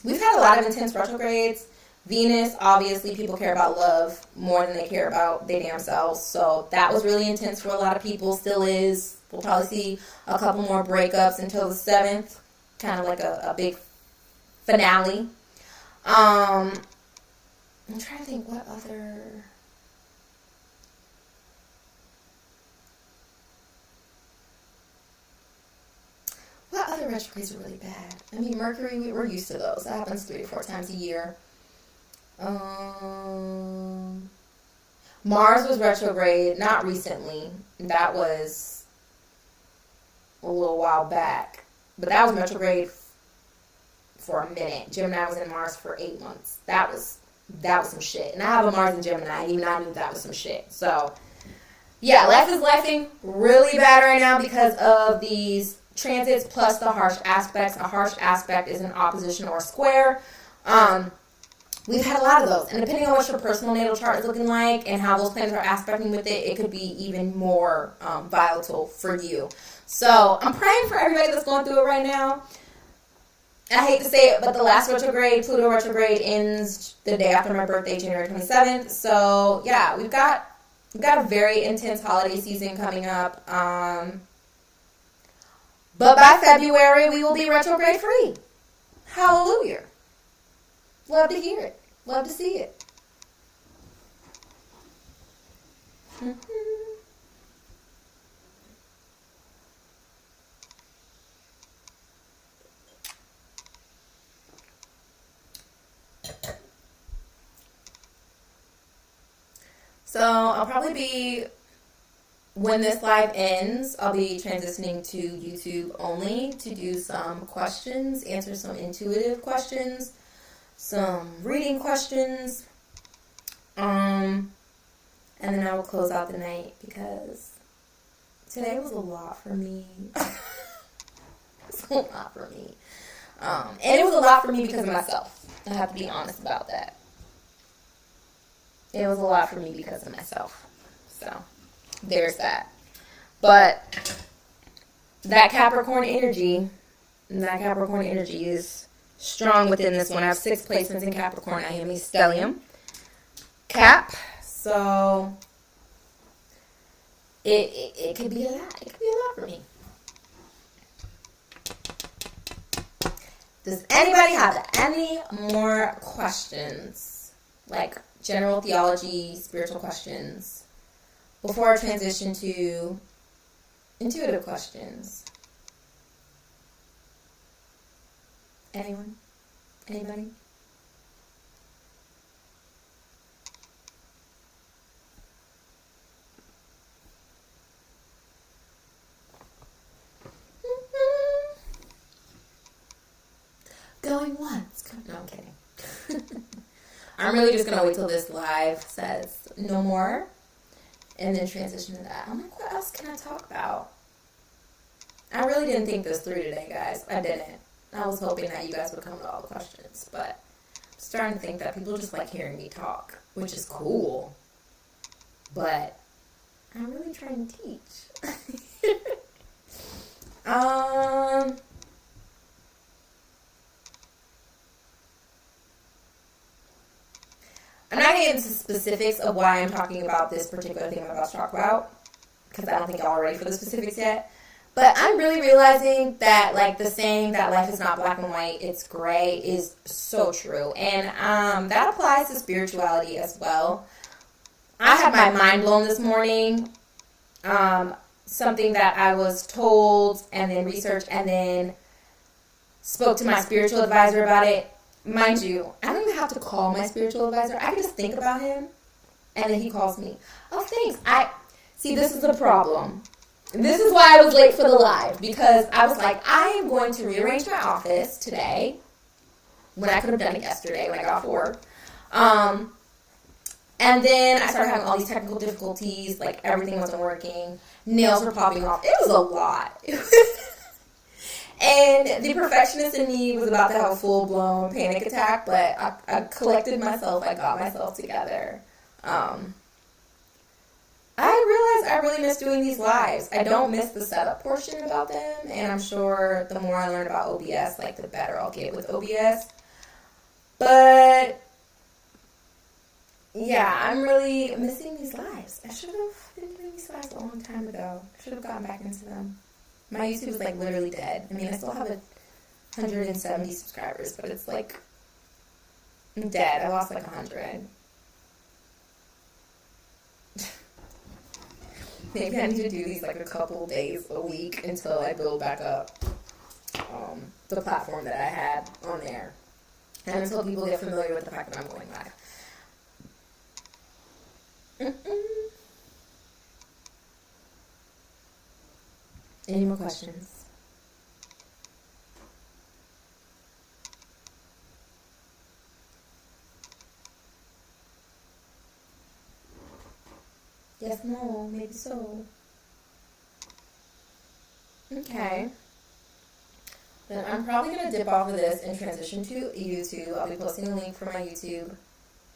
we've had a lot of intense retrogrades. Venus, obviously, people care about love more than they care about their damn selves. So that was really intense for a lot of people. Still is. We'll probably see a couple more breakups until the 7th. Kind of like a big finale. I'm trying to think what other... What other retrogrades are really bad? I mean, Mercury, we're used to those. That happens 3 to 4 times a year. Mars was retrograde, not recently. That was a little while back. But that was retrograde for a minute. Gemini was in Mars for 8 months. That was some shit. And I have a Mars in Gemini, and even I knew that was some shit. So, yeah, life is lifing really bad right now because of these transits plus the harsh aspects. A harsh aspect is an opposition or a square. We've had a lot of those. And depending on what your personal natal chart is looking like and how those planets are aspecting with it, it could be even more volatile for you. So I'm praying for everybody that's going through it right now. I hate to say it, but the last retrograde, Pluto retrograde, ends the day after my birthday, January 27th. So, yeah, we've got a very intense holiday season coming up. But by February, we will be retrograde free. Hallelujah. Love to hear it. Love to see it. So I'll probably be, when this live ends, I'll be transitioning to YouTube only to do some questions, answer some intuitive questions, some reading questions, and then I will close out the night because today was a lot for me. It's a lot for me. And it was a lot for me because of myself. I have to be honest about that. It was a lot for me because of myself. So, there's that. But that Capricorn energy is strong within this one. I have 6 placements in Capricorn. I am a stellium. Cap. So it could be a lot. It could be a lot for me. Does anybody have any more questions? Like general theology, spiritual questions, before I transition to intuitive questions? Anyone? Anybody? Going once. No, I'm kidding. I'm really just going to wait till this live says no more and then transition to that. I'm like, what else can I talk about? I really didn't think this through today, guys. I didn't. I was hoping that you guys would come to all the questions, but I'm starting to think that people just like hearing me talk, which is cool. But I'm really trying to teach. I'm not getting into specifics of why I'm talking about this particular thing I'm about to talk about, because I don't think y'all are ready for the specifics yet. But I'm really realizing that, like, the saying that life is not black and white, it's gray, is so true. And that applies to spirituality as well. I had my mind blown this morning. Something that I was told and then researched and then spoke to my spiritual advisor about it. Mind you, I don't even have to call my spiritual advisor. I can just think about him, and then he calls me. Oh, thanks. See, this is the problem. This is why I was late for the live, because I was like, I am going to rearrange my office today, when I could have done it yesterday when I got off work. And then I started having all these technical difficulties, like everything wasn't working, nails were popping off. It was a lot. And the perfectionist in me was about to have a full-blown panic attack, but I collected myself, I got myself together. I realized I really miss doing these lives. I don't miss the setup portion about them, and I'm sure the more I learn about OBS, like the better I'll get with OBS. But yeah, I'm really missing these lives. I should have been doing these lives a long time ago. I should have gotten back into them. My YouTube is like literally dead. I mean, I still have 170 subscribers, but it's like dead. I lost like 100. Maybe I need to do these like a couple days a week until I build back up the platform that I had on there. And until people get familiar with the fact that I'm going live. Any more questions? Yes, no, maybe so. Okay. Then I'm probably going to dip off of this and transition to YouTube. I'll be posting a link for my YouTube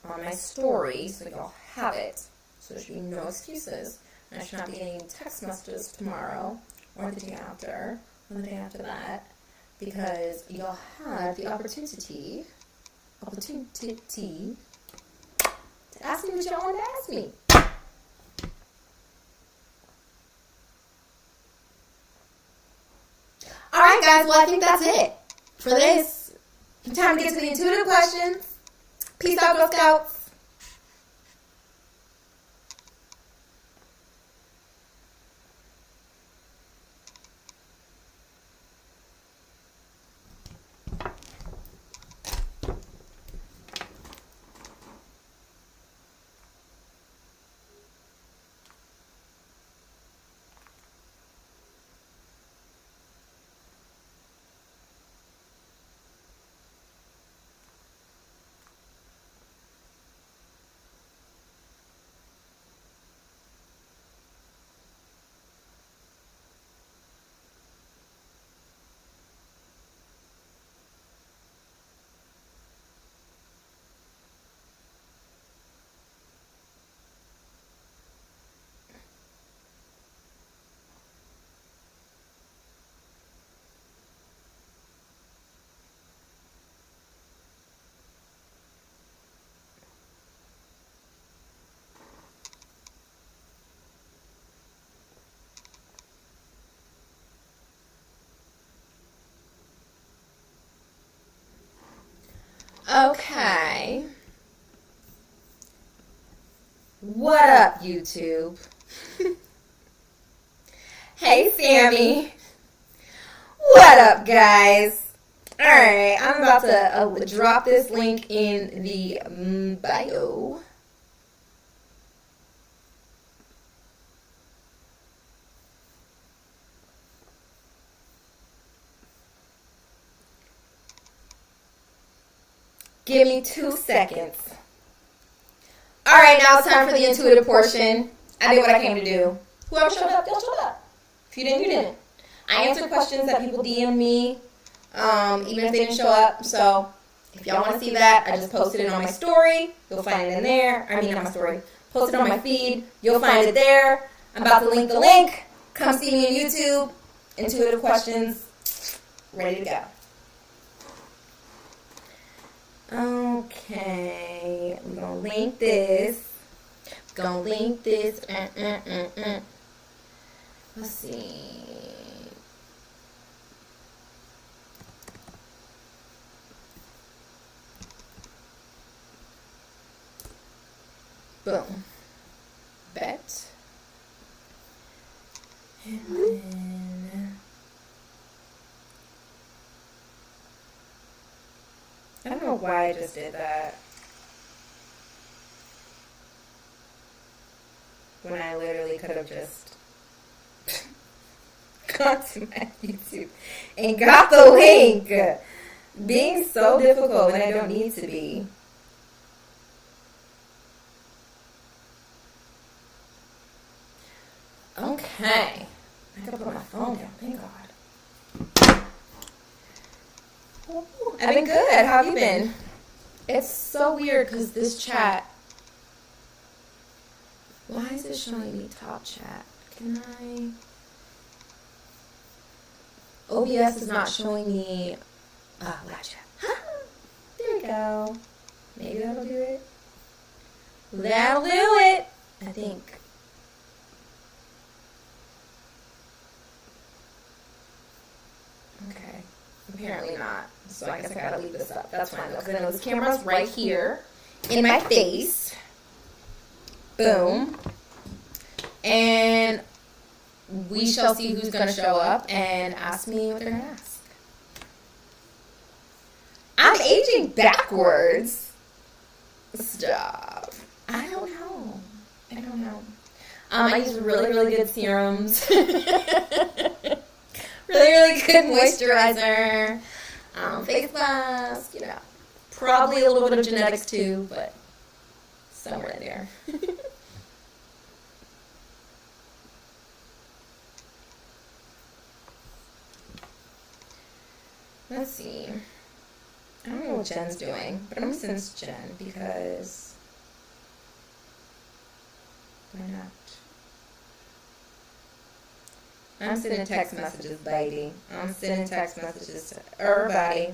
on my story, so y'all have it. So there should be no excuses. And I should not be getting text messages tomorrow, or the day after, or the day after that, because y'all have the opportunity to ask me what y'all want to ask me. Alright guys, well I think that's it for this. Time to get to the intuitive questions. Peace out, Girl Scouts. Okay. What up, YouTube? Hey, Sammy. What up, guys? Alright, I'm about to drop this link in the bio. Give me 2 seconds. Alright, now it's time for the intuitive portion. I did what I came to do. Whoever showed up, y'all showed up. If you didn't, you didn't. I answered questions that people DM me, even if they didn't show up. So, if y'all want to see that, I just posted it on my story. You'll find it in there. I mean, not my story. Posted it on my feed. You'll find it there. I'm about to link the link. Come see me on YouTube. Intuitive questions. Ready to go. Okay, we're gonna link this. Let's see. Boom. Bet. And then I don't know why I just did that. When I literally could have just gone to my YouTube and got the link. Being so difficult when I don't need to be. Okay. I gotta put my phone down. Thank God. I've been good. How have you been? It's so weird because this chat. Why is it showing me top chat? Can I? OBS is not showing me live chat. There we go. Maybe that'll do it. That'll do it, I think. Okay. Apparently not. So I guess I gotta leave this up. That's fine though, because I know this camera's right here in my face. Boom. And we shall see who's gonna show up and ask me what they're gonna ask. I'm aging backwards. Stop. I don't know. I use really, really good serums. Really good moisturizer. Face mask, Probably a little bit of genetics too, but somewhere in there. Let's see. I don't know what Jen's doing, but I'm going to send this to Jen because why not? I'm sending text messages, lady. I'm sending text messages to everybody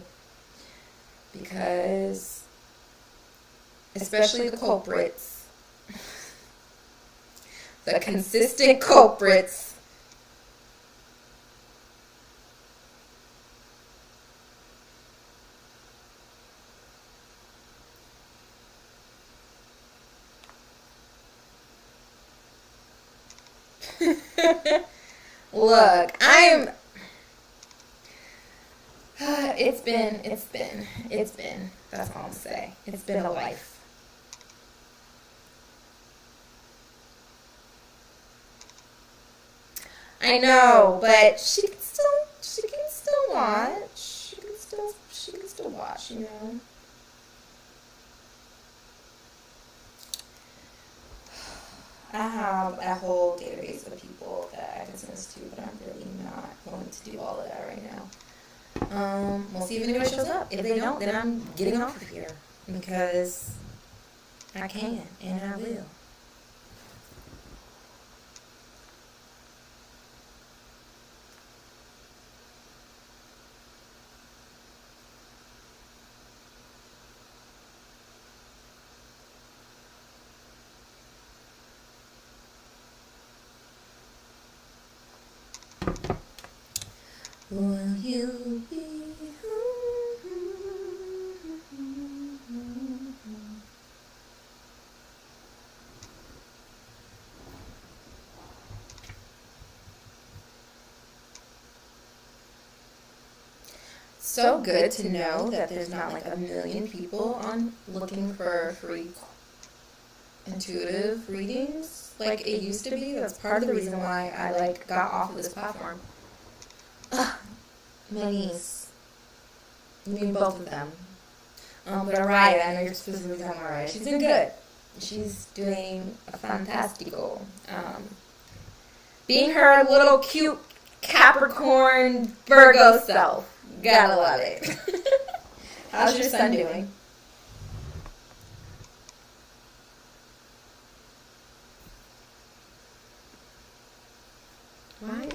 because, especially the culprits, the consistent culprits. Look, it's been, that's all I'm saying. It's been a life. I know, but she can still watch. She can still watch, I have a whole database of people that I can send this to, but I'm really not going to do all of that right now. We'll see if anybody shows up. If they don't, then I'm getting off of here because I can and I will. Will you be so good to know that there's not like a million people on looking for free intuitive readings like it used to be. That's part of the reason why I got off of this platform. My niece. I mean, both of them. But Araya, I know you're specifically talking about Araya. She's doing good. She's doing a fantastico. Being her little cute Capricorn Virgo self. Gotta love it. How's your son doing? Why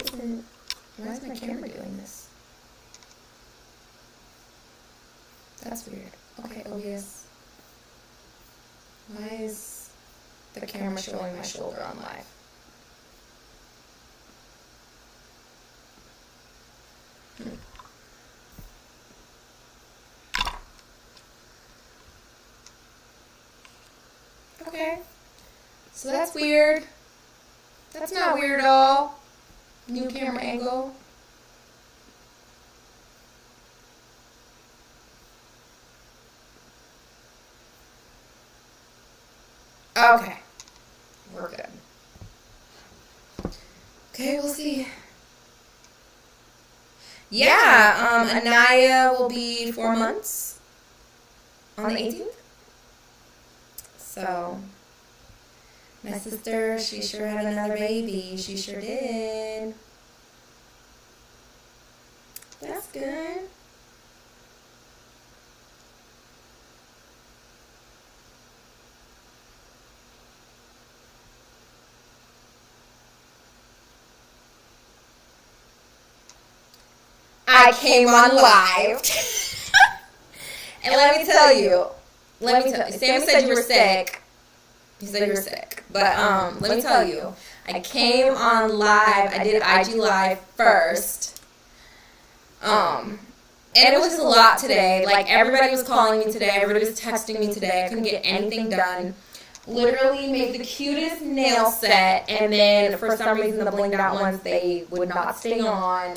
is my camera doing this? That's weird. Okay, OBS. Why is the camera showing my shoulder on live? Okay. So that's weird. That's not weird at all. New camera angle. Okay. We're good. Okay, we'll see. Yeah, Anaya will be 4 months on the 18th. So, My sister, she sure had another baby. She sure did. That's good. I came on live. And let me tell you, Sammy said you were sick. He said you were sick. But let me tell you, I came on live. I did IG Live first. And it was just a lot today. Like, everybody was calling me today. Everybody was texting me today. I couldn't get anything done. Literally made the cutest nail set. And then, for some reason, the blinged out ones, they would not stay on.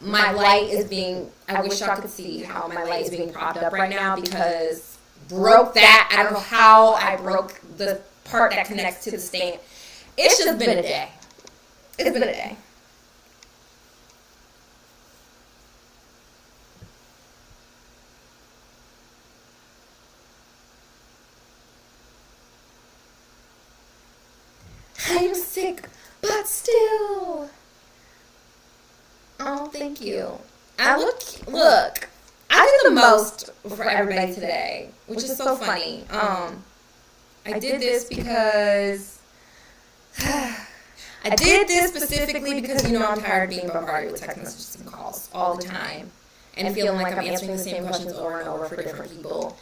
My light is being, I wish y'all could see how my light is being propped up right now because broke that. I don't know how I broke the part that connects to the stand. It's just been a day. It's been a day. I'm sick, but still. Oh, thank you. Look, I did the most for everybody today, which is so funny. I did this because I did this specifically because, you know, I'm tired of being bombarded with text messages and calls all the time and feeling like I'm answering the same questions over and over for different people.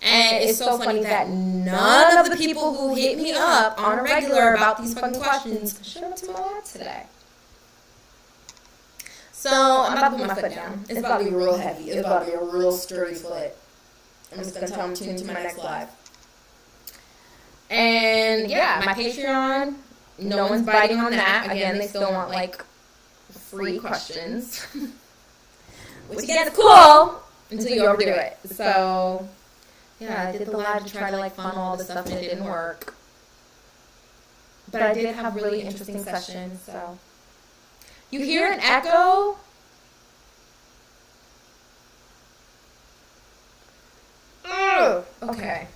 And it's so funny that none of the people who hit me up on a regular about these fucking questions showed up to my live today. So, I'm about to put my foot down. It's about to be real heavy. It's about to be a real sturdy foot. I'm just going to tell them to tune into my next live. And, yeah, my Patreon, no one's biting on that. Again, they still want, like, free questions. Which, again, is cool until you overdo it. So, yeah, I did the live to try to, like, funnel all this stuff, and it didn't work. But I did have really interesting sessions, so... You hear an echo? Ugh. Okay.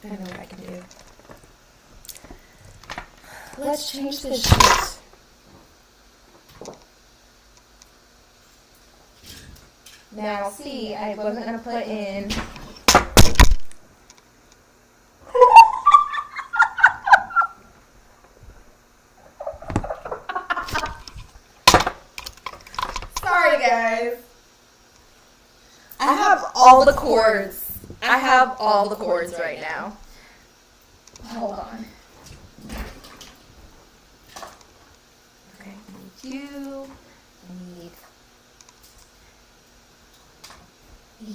I know what I can do. Let's change this shit. Now, see, I wasn't going to put in... Guys, I have all the cords. I have all the cords right now. Hold on. Okay, I need you. I need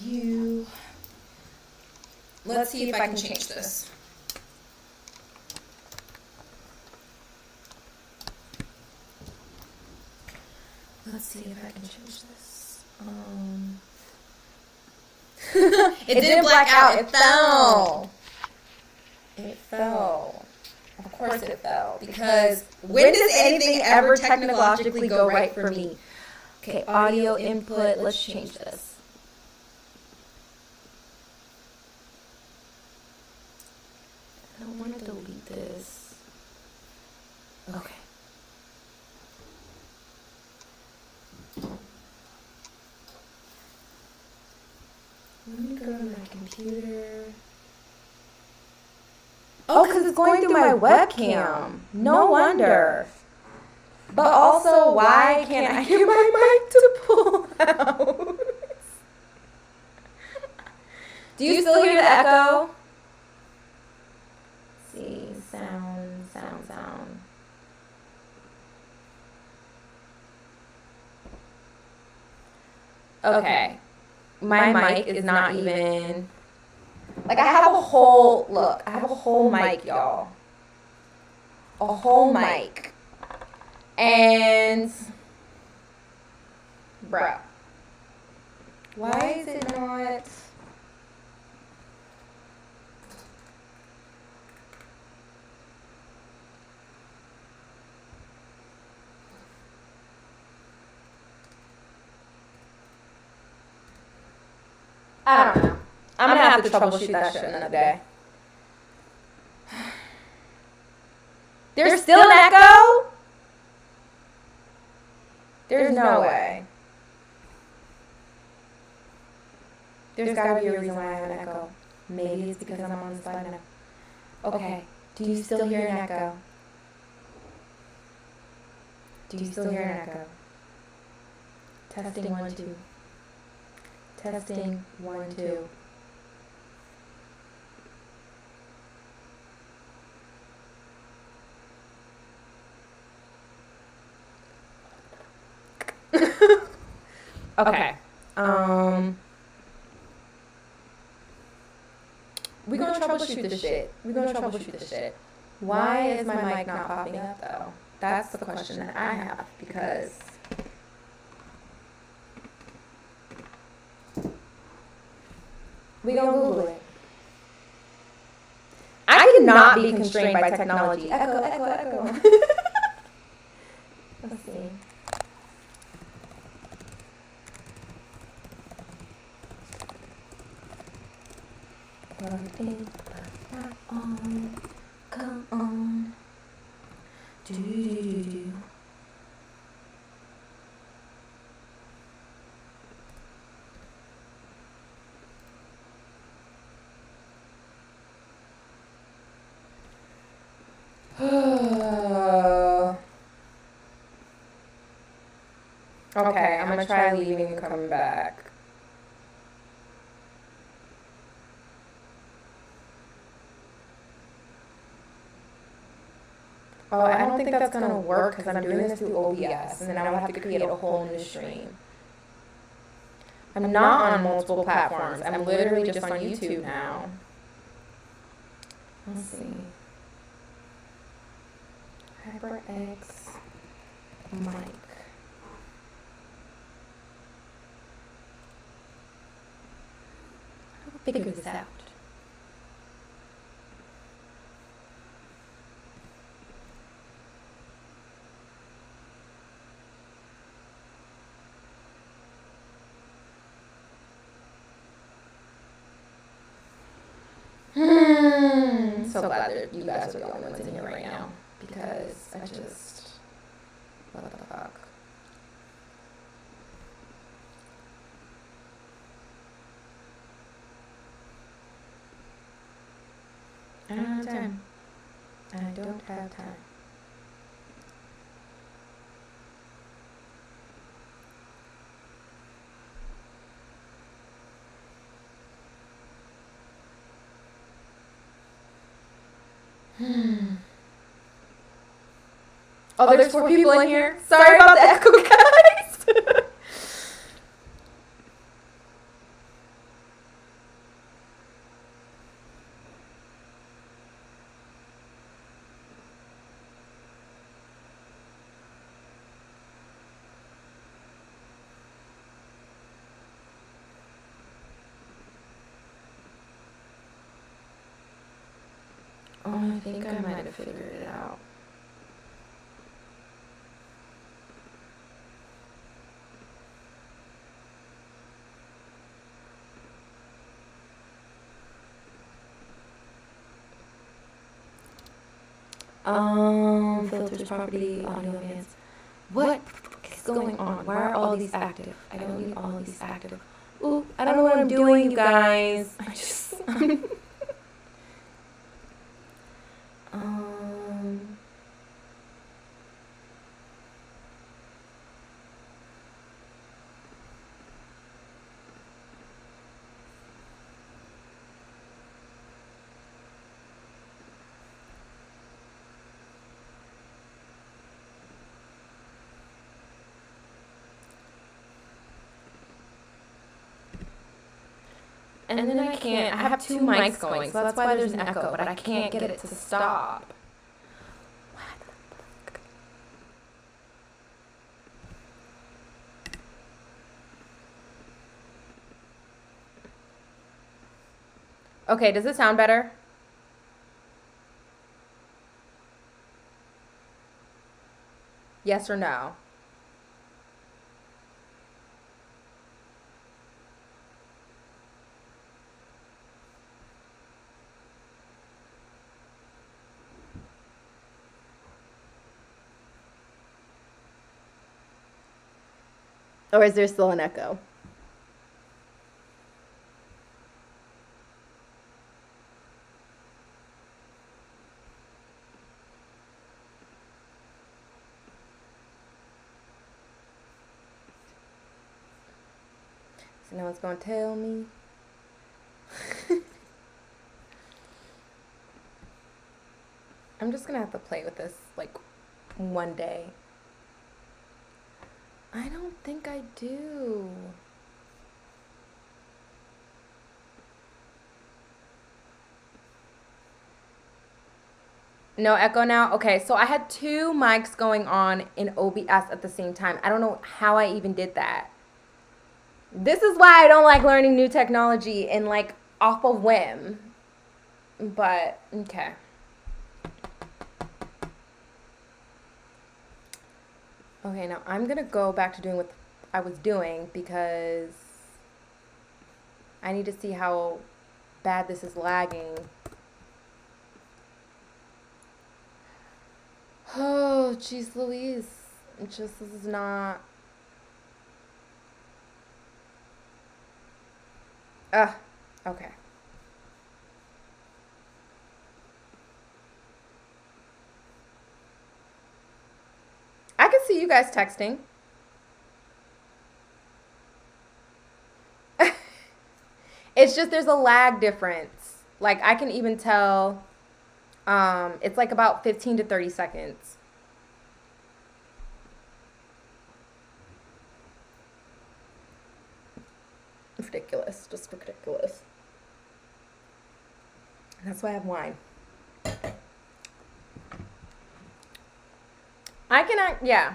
you. Let's see if I can change this. Let's see if I can change this. It did black out. It fell. It fell. Of course it fell. Because when does anything ever technologically go right for me? Okay, audio input. Let's change this. I don't want to delete this. Okay. Let me go to my computer. Oh, because it's going through my webcam. No wonder. But also, why can't I get my mic to pull out? Do you still hear the echo? Let's see, sound. Okay. My mic is not even, like, I have a whole, look, I have a whole mic, y'all. A whole mic. And, bruh, why is it not? I don't know. I'm going to have to troubleshoot that shit another day. There's still an echo? There's no way. There's gotta be a reason why I have an echo. Maybe it's because I'm on the slide now. Okay. Do you still hear an echo? Do you still hear an echo? Testing 1, 2. Testing 1, 2. Okay. We're gonna troubleshoot this shit. Why is my mic not popping up though? That's the question that I have, because we gonna Google it. I cannot be constrained by technology. Echo. Let's see. Come on. Do. Okay, I'm gonna try leaving and coming back. Oh, I don't think that's gonna work because I'm doing this through OBS, and then I would have to create a whole new stream. I'm not on multiple platforms. I'm literally just on YouTube now. Let's see. HyperX mic. I'll figure this out. So glad that you guys are the only ones in here right now, because I just, what the fuck. I don't have time. I don't have time. Oh, there's 4 people in here. Sorry about the echo, guys. Oh, I think I might have figured it out. Filters, property, audio advance. What is going on? Why are all these active? I don't need all these active. Ooh, I don't know what I'm doing, you guys. I just, and then I can't, I have 2 mics going, so that's why there's an echo, but I can't get it to stop. What the fuck? Okay, does it sound better? Yes or no? Or is there still an echo? So no one's going to tell me. I'm just going to have to play with this like one day. I don't think I do. No echo now? Okay, so I had two mics going on in OBS at the same time. I don't know how I even did that. This is why I don't like learning new technology and like off a whim. But, okay. Okay, now I'm going to go back to doing what I was doing because I need to see how bad this is lagging. Oh, jeez Louise. This is not... okay. I can see you guys texting. It's just there's a lag difference. Like I can even tell it's like about 15 to 30 seconds. Ridiculous. Just ridiculous. That's why I have wine. Yeah.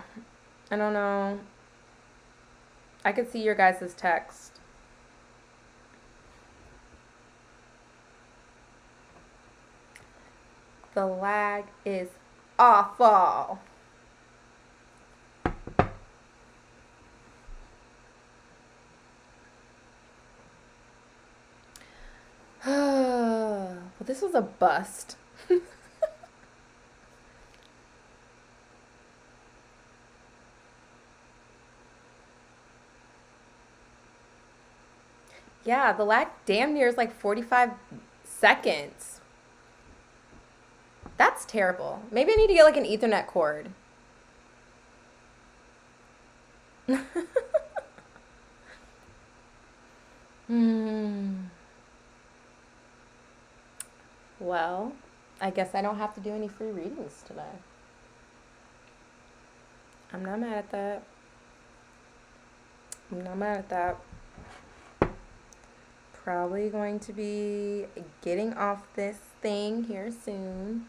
I don't know. I could see your guys' text. The lag is awful. Well, this was a bust. Yeah, the lag damn near is like 45 seconds. That's terrible. Maybe I need to get like an Ethernet cord. Well, I guess I don't have to do any free readings today. I'm not mad at that. I'm not mad at that. Probably going to be getting off this thing here soon.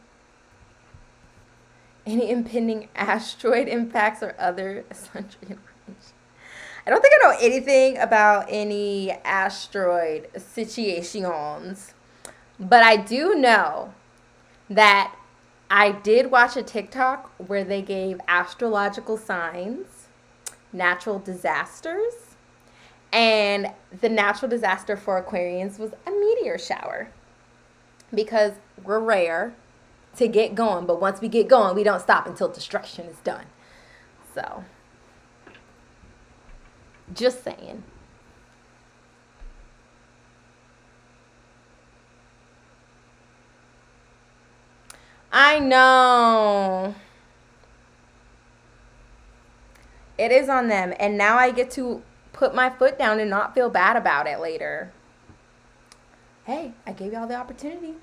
Any impending asteroid impacts or other sundry information. I don't think I know anything about any asteroid situations, but I do know that I did watch a TikTok where they gave astrological signs, natural disasters, and the natural disaster for Aquarians was a meteor shower because we're rare to get going, but once we get going, we don't stop until destruction is done. So, just saying. I know. It is on them, and now I get to put my foot down and not feel bad about it later. Hey, I gave y'all the opportunity.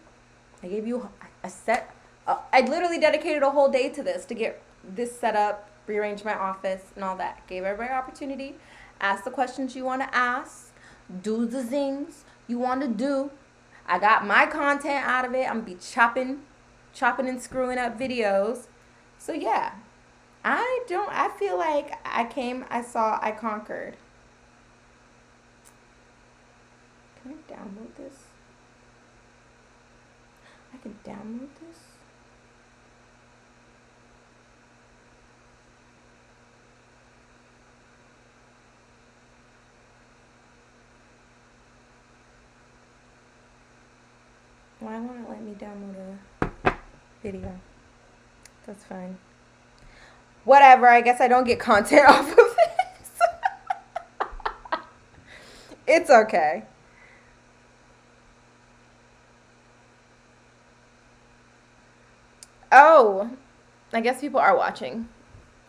I gave you a set. I literally dedicated a whole day to this, to get this set up, rearrange my office, and all that. Gave everybody an opportunity. Ask the questions you want to ask. Do the things you want to do. I got my content out of it. I'm going to be chopping and screwing up videos. So, yeah. I feel like I came, I saw, I conquered. Can I download this? I can download this? Why won't it let me download a video? That's fine. Whatever, I guess I don't get content off of this. It's okay. Oh, I guess people are watching.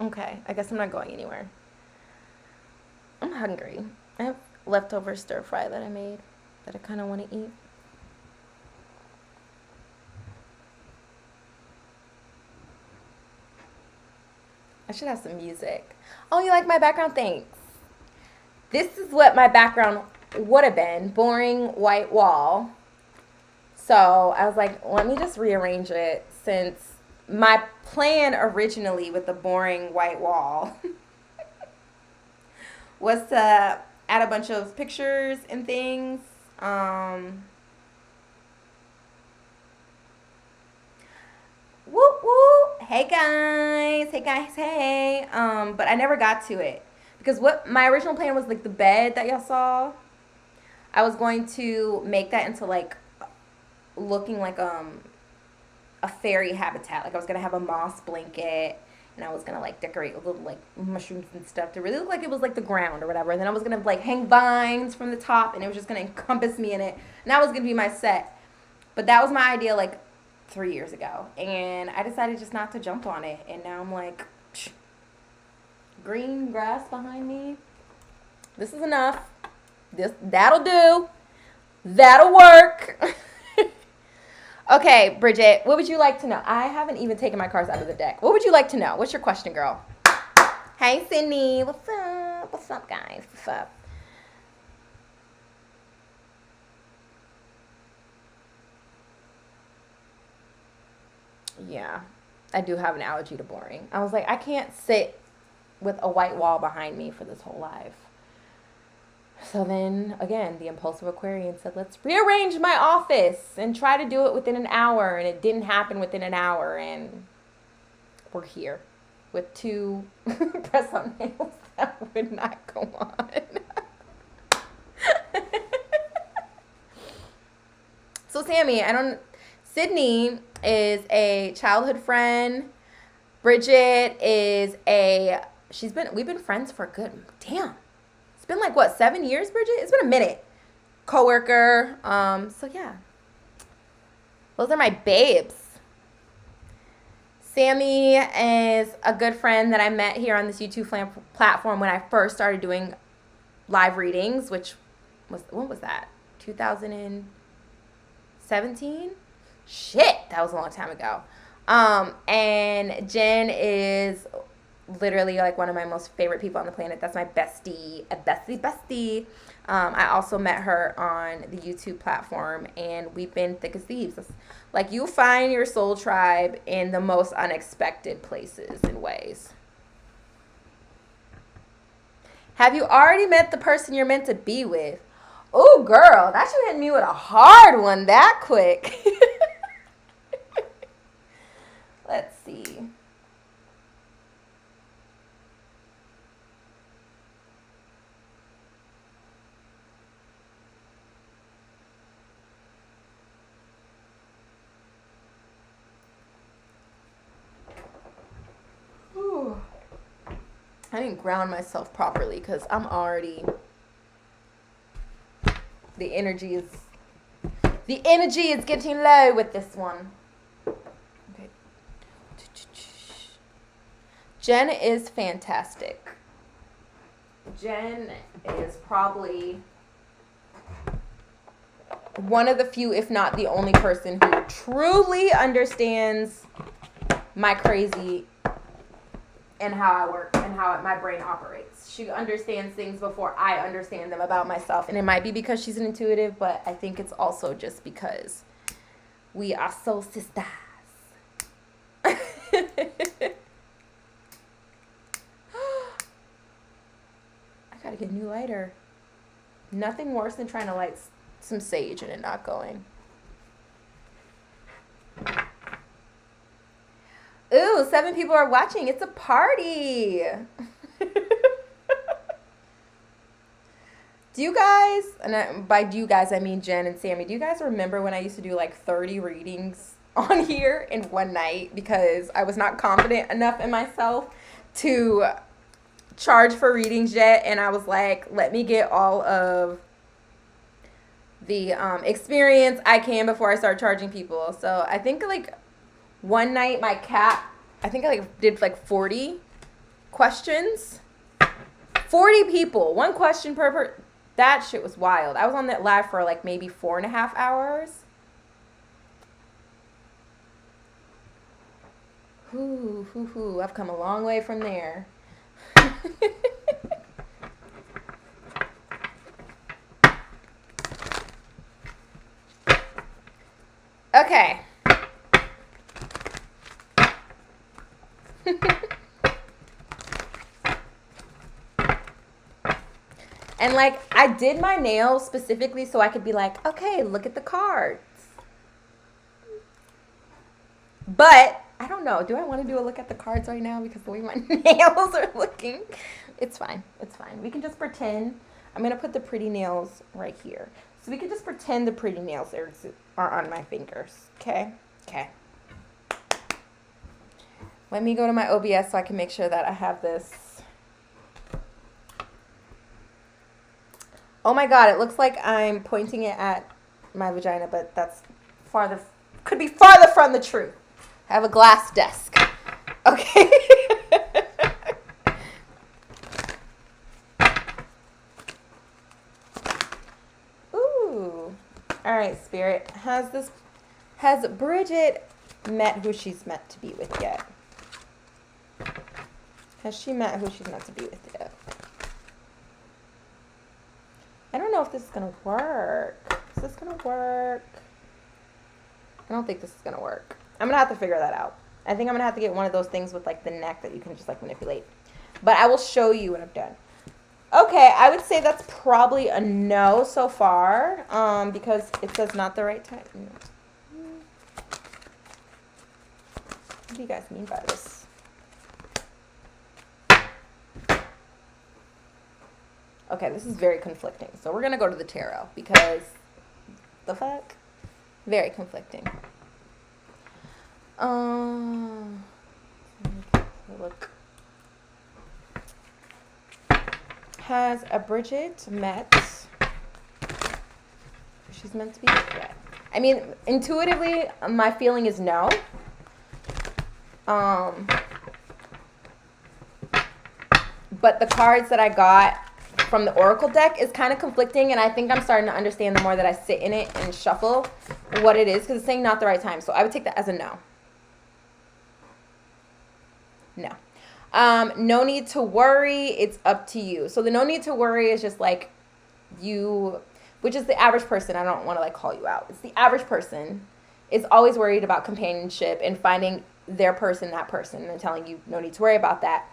Okay, I guess I'm not going anywhere. I'm hungry. I have leftover stir fry that I made that I kind of want to eat. I should have some music. Oh, you like my background? Thanks. This is what my background would have been. Boring white wall. So I was like, let me just rearrange it since my plan originally with the boring white wall was to add a bunch of pictures and things. Whoop whoop. Hey guys. Hey guys. Hey. But I never got to it because what my original plan was like the bed that y'all saw. I was going to make that into like looking like a fairy habitat. Like I was gonna have a moss blanket and I was gonna like decorate with little like mushrooms and stuff to really look like it was like the ground or whatever. And then I was gonna like hang vines from the top and it was just gonna encompass me in it. And that was gonna be my set. But that was my idea like 3 years ago. And I decided just not to jump on it. And now I'm like, psh, green grass behind me. This is enough. That'll do. That'll work. Okay, Bridget, what would you like to know? I haven't even taken my cards out of the deck. What would you like to know? What's your question, girl? Hey, Sydney. What's up? What's up, guys? What's up? Yeah, I do have an allergy to boring. I was like, I can't sit with a white wall behind me for this whole life. So then, again, the impulsive Aquarian said, let's rearrange my office and try to do it within an hour. And it didn't happen within an hour. And we're here with 2 press-on nails that would not go on. So, Sammy, Sydney is a childhood friend. Bridget is we've been friends for a good, damn. It's been like, what, 7 years, Bridget? It's been a minute. Coworker. So, yeah. Those are my babes. Sammy is a good friend that I met here on this YouTube platform when I first started doing live readings, when was that? 2017? Shit, that was a long time ago. And Jen is literally like one of my most favorite people on the planet. That's my bestie, a bestie. I also met her on the YouTube platform, and we've been thick as thieves. Like, you find your soul tribe in the most unexpected places and ways. Have you already met the person you're meant to be with? Oh, girl, that you hit me with a hard one that quick. Let's see. I didn't ground myself properly because I'm already, the energy is getting low with this one. Okay. Jen is fantastic. Jen is probably one of the few, if not the only person who truly understands my crazy and how I work and how my brain operates. She understands things before I understand them about myself. And it might be because she's an intuitive, but I think it's also just because we are soul sisters. I gotta get a new lighter. Nothing worse than trying to light some sage and it not going. Ooh, 7 people are watching. It's a party. Do you guys, and by do you guys, I mean Jen and Sammy, do you guys remember when I used to do like 30 readings on here in one night because I was not confident enough in myself to charge for readings yet? And I was like, let me get all of the experience I can before I start charging people. So I think like one night my cat, I think I like did like 40 questions. 40 people, one question per. That shit was wild. I was on that live for like maybe 4.5 hours. Ooh, I've come a long way from there. Okay. And like I did my nails specifically so I could be like, okay, look at the cards. But I don't know. Do I want to do a look at the cards right now because the way my nails are looking? It's fine. It's fine. We can just pretend. I'm going to put the pretty nails right here. So we can just pretend the pretty nails are on my fingers. Okay? Okay. Let me go to my OBS so I can make sure that I have this. Oh my God, it looks like I'm pointing it at my vagina, but that's could be farther from the truth. I have a glass desk. Okay. Ooh. All right, Spirit. Has Bridget met who she's meant to be with yet? Has she met who she's meant to be with yet? I don't know if this is going to work. Is this going to work? I don't think this is going to work. I'm going to have to figure that out. I think I'm going to have to get one of those things with like the neck that you can just like manipulate. But I will show you when I'm done. Okay, I would say that's probably a no so far because it says not the right time. What do you guys mean by this? Okay, this is very conflicting. So we're going to go to the tarot because the fuck? Very conflicting. Look. Has a Bridget met who she's meant to be with yet? I mean, intuitively, my feeling is no. But the cards that I got from the Oracle deck is kind of conflicting, and I think I'm starting to understand the more that I sit in it and shuffle what it is, because it's saying not the right time. So I would take that as a no. No. No need to worry. It's up to you. So the no need to worry is just like you, which is the average person. I don't want to like call you out. It's the average person is always worried about companionship and finding their person, that person, and telling you no need to worry about that.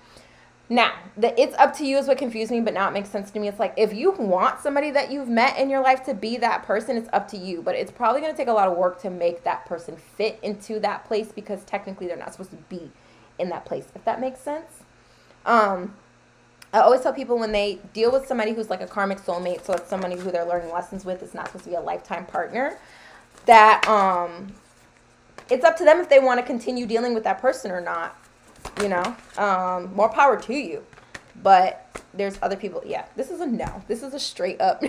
Now, the it's up to you is what confused me, but now it makes sense to me. It's like if you want somebody that you've met in your life to be that person, it's up to you. But it's probably going to take a lot of work to make that person fit into that place because technically they're not supposed to be in that place, if that makes sense. I always tell people when they deal with somebody who's like a karmic soulmate, so it's somebody who they're learning lessons with, it's not supposed to be a lifetime partner, that it's up to them if they want to continue dealing with that person or not. You know, more power to you. But there's other people. Yeah, this is a no. This is a straight up.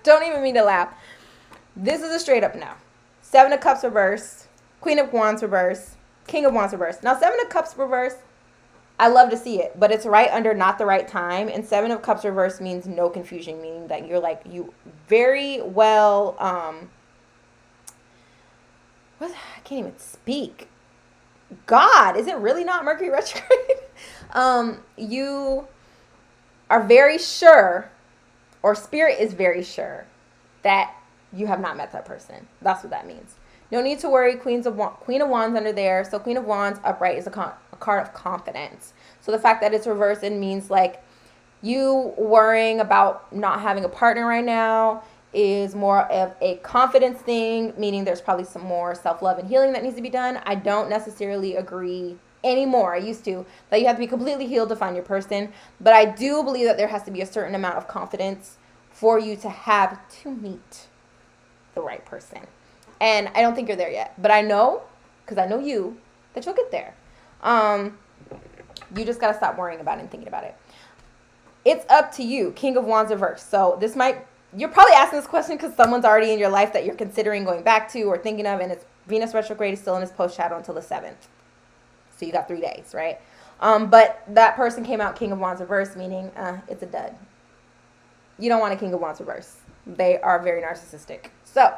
Don't even mean to laugh. This is a straight up no. 7 of Cups reverse. Queen of Wands reverse. King of Wands reverse. Now, 7 of Cups reverse, I love to see it. But it's right under not the right time. And 7 of Cups reverse means no confusion. Meaning that you're like, you very well, what? I can't even speak. God, is it really not Mercury retrograde? You are very sure, or Spirit is very sure, that you have not met that person. That's what that means. No need to worry. Queen of Wands under there. So Queen of Wands upright is a card of confidence. So the fact that it's reversed, it means like you worrying about not having a partner right now is more of a confidence thing, meaning there's probably some more self-love and healing that needs to be done. I don't necessarily agree anymore. I used to, that you have to be completely healed to find your person. But I do believe that there has to be a certain amount of confidence for you to have to meet the right person. And I don't think you're there yet. But I know, because I know you, that you'll get there. You just got to stop worrying about it and thinking about it. It's up to you. King of Wands reverse. So this might you're probably asking this question because someone's already in your life that you're considering going back to or thinking of, and it's Venus retrograde is still in its post shadow until the 7th. So you got 3 days, right? But that person came out King of Wands reverse, meaning it's a dud. You don't want a King of Wands reverse. They are very narcissistic. So,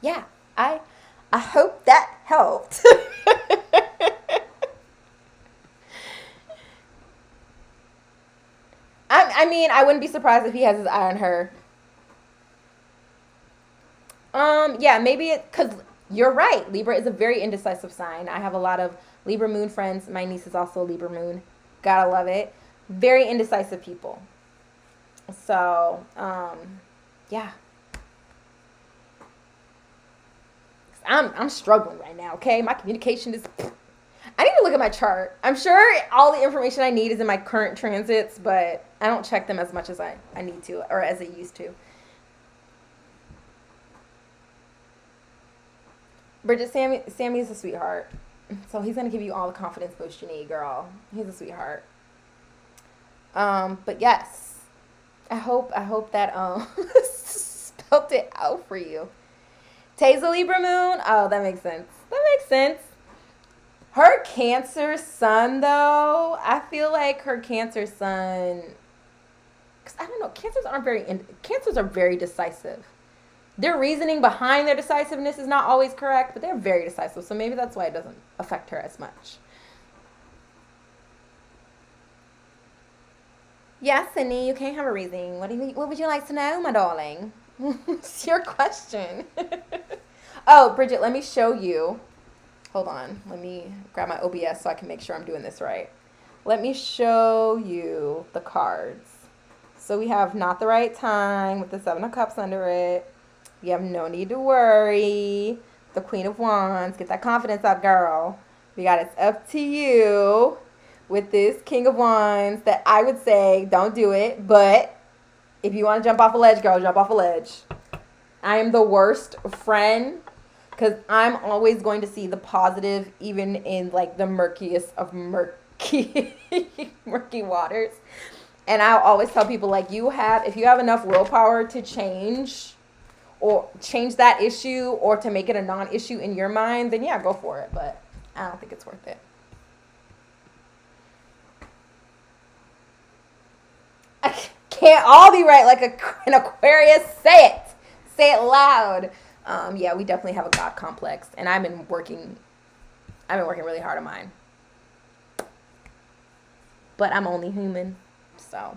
yeah, I hope that helped. I mean, I wouldn't be surprised if he has his eye on her. Yeah, maybe because you're right. Libra is a very indecisive sign. I have a lot of Libra moon friends. My niece is also a Libra moon. Gotta love it. Very indecisive people. So, yeah. I'm struggling right now, okay? My communication is... I need to look at my chart. I'm sure all the information I need is in my current transits, but I don't check them as much as I need to, or as I used to. Bridget, Sammy is a sweetheart. So he's going to give you all the confidence boost you need, girl. He's a sweetheart. But yes, I hope that spelt it out for you. Tay's a Libra moon. Oh, that makes sense. That makes sense. Her Cancer sun, though, I feel like her Cancer sun, because I don't know, Cancers are very decisive. Their reasoning behind their decisiveness is not always correct, but they're very decisive. So maybe that's why it doesn't affect her as much. Yes, Cindy, you can't have a reading. What would you like to know, my darling? It's your question. Oh, Bridget, let me show you. Hold on. Let me grab my OBS so I can make sure I'm doing this right. Let me show you the cards. So we have not the right time with the 7 of Cups under it. You have no need to worry. The Queen of Wands. Get that confidence up, girl. We got it's up to you with this King of Wands that I would say don't do it. But if you want to jump off a ledge, girl, jump off a ledge. I am the worst friend because I'm always going to see the positive even in like the murkiest of murky waters. And I'll always tell people like if you have enough willpower to change or change that issue or to make it a non-issue in your mind, then yeah, go for it. But I don't think it's worth it. I can't all be right like an Aquarius. Say it loud. Yeah, we definitely have a God complex, and I've been working really hard on mine. But I'm only human, so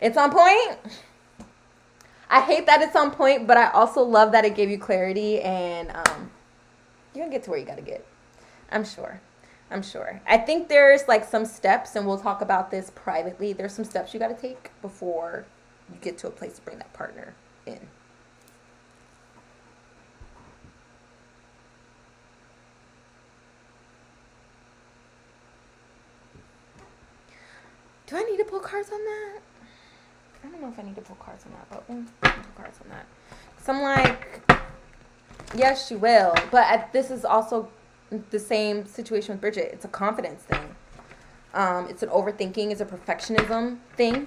it's on point. I hate that it's on point, but I also love that it gave you clarity, and you're gonna get to where you gotta get. I'm sure. I think there's like some steps, and we'll talk about this privately. There's some steps you gotta take before you get to a place to bring that partner in. Do I need to pull cards on that? I don't know if I need to pull cards on that, but we'll pull cards on that. So I'm like, yes, she will. But this is also the same situation with Bridget. It's a confidence thing. It's an overthinking. It's a perfectionism thing.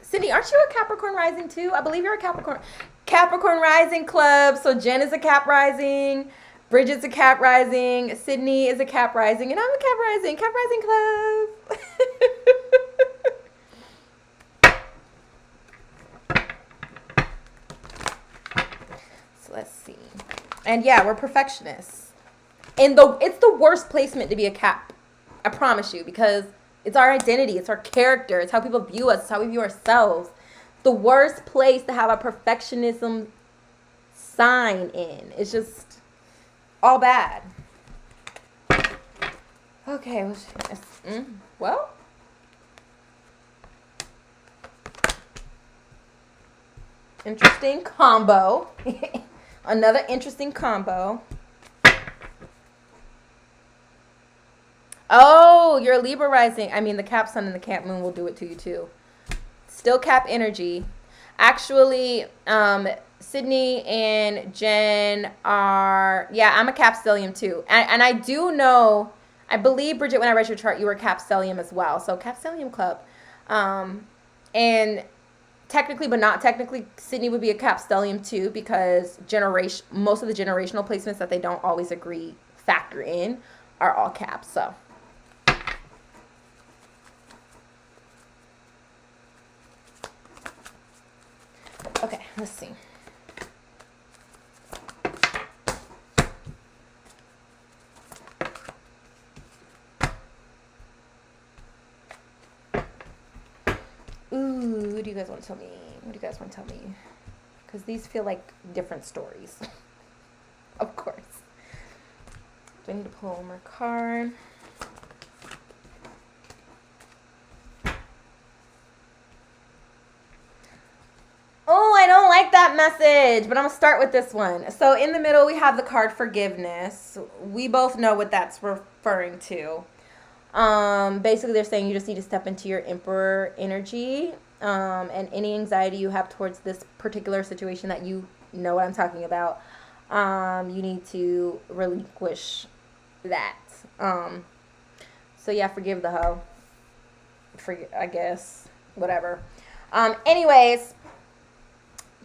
Cindy, aren't you a Capricorn rising too? I believe you're a Capricorn rising club. So Jen is a Cap rising. Bridget's a Cap rising. Sydney is a Cap rising. And I'm a Cap rising. Cap rising club. So let's see. And yeah, we're perfectionists. And it's the worst placement to be a Cap. I promise you. Because it's our identity. It's our character. It's how people view us. It's how we view ourselves. The worst place to have a perfectionism sign in. It's just all bad. Okay. Well. Interesting combo. Another interesting combo. Oh, you're a Libra rising. I mean, the Cap Sun and the Cap Moon will do it to you too. Still Cap energy. Actually, Sydney and Jen are, yeah, I'm a Cap Stellium too. And I do know, I believe, Bridget, when I read your chart, you were Cap Stellium as well. So Cap Stellium Club. And technically, but not technically, Sydney would be a cap stellium too, because most of the generational placements that they don't always agree factor in are all caps. So okay, let's see. Ooh, what do you guys want to tell me? What do you guys want to tell me? Because these feel like different stories. Of course. Do I need to pull one more card? Oh, I don't like that message, but I'm going to start with this one. So in the middle, we have the card forgiveness. We both know what that's referring to. Basically, they're saying you just need to step into your emperor energy, and any anxiety you have towards this particular situation that you know what I'm talking about, you need to relinquish that. So yeah, forgive the hoe. I guess. Whatever. Anyways,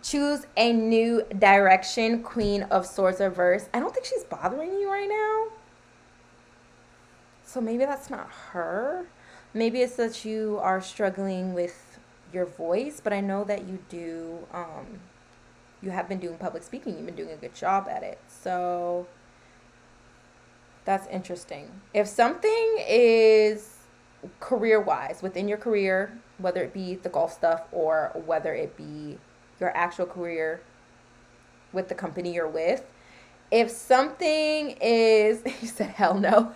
choose a new direction, Queen of Swords reverse. I don't think she's bothering you right now. So maybe that's not her. Maybe it's that you are struggling with your voice, but I know that you do, you have been doing public speaking. You've been doing a good job at it. So that's interesting. If something is career-wise, within your career, whether it be the golf stuff or whether it be your actual career with the company you're with, if something is, you said hell no.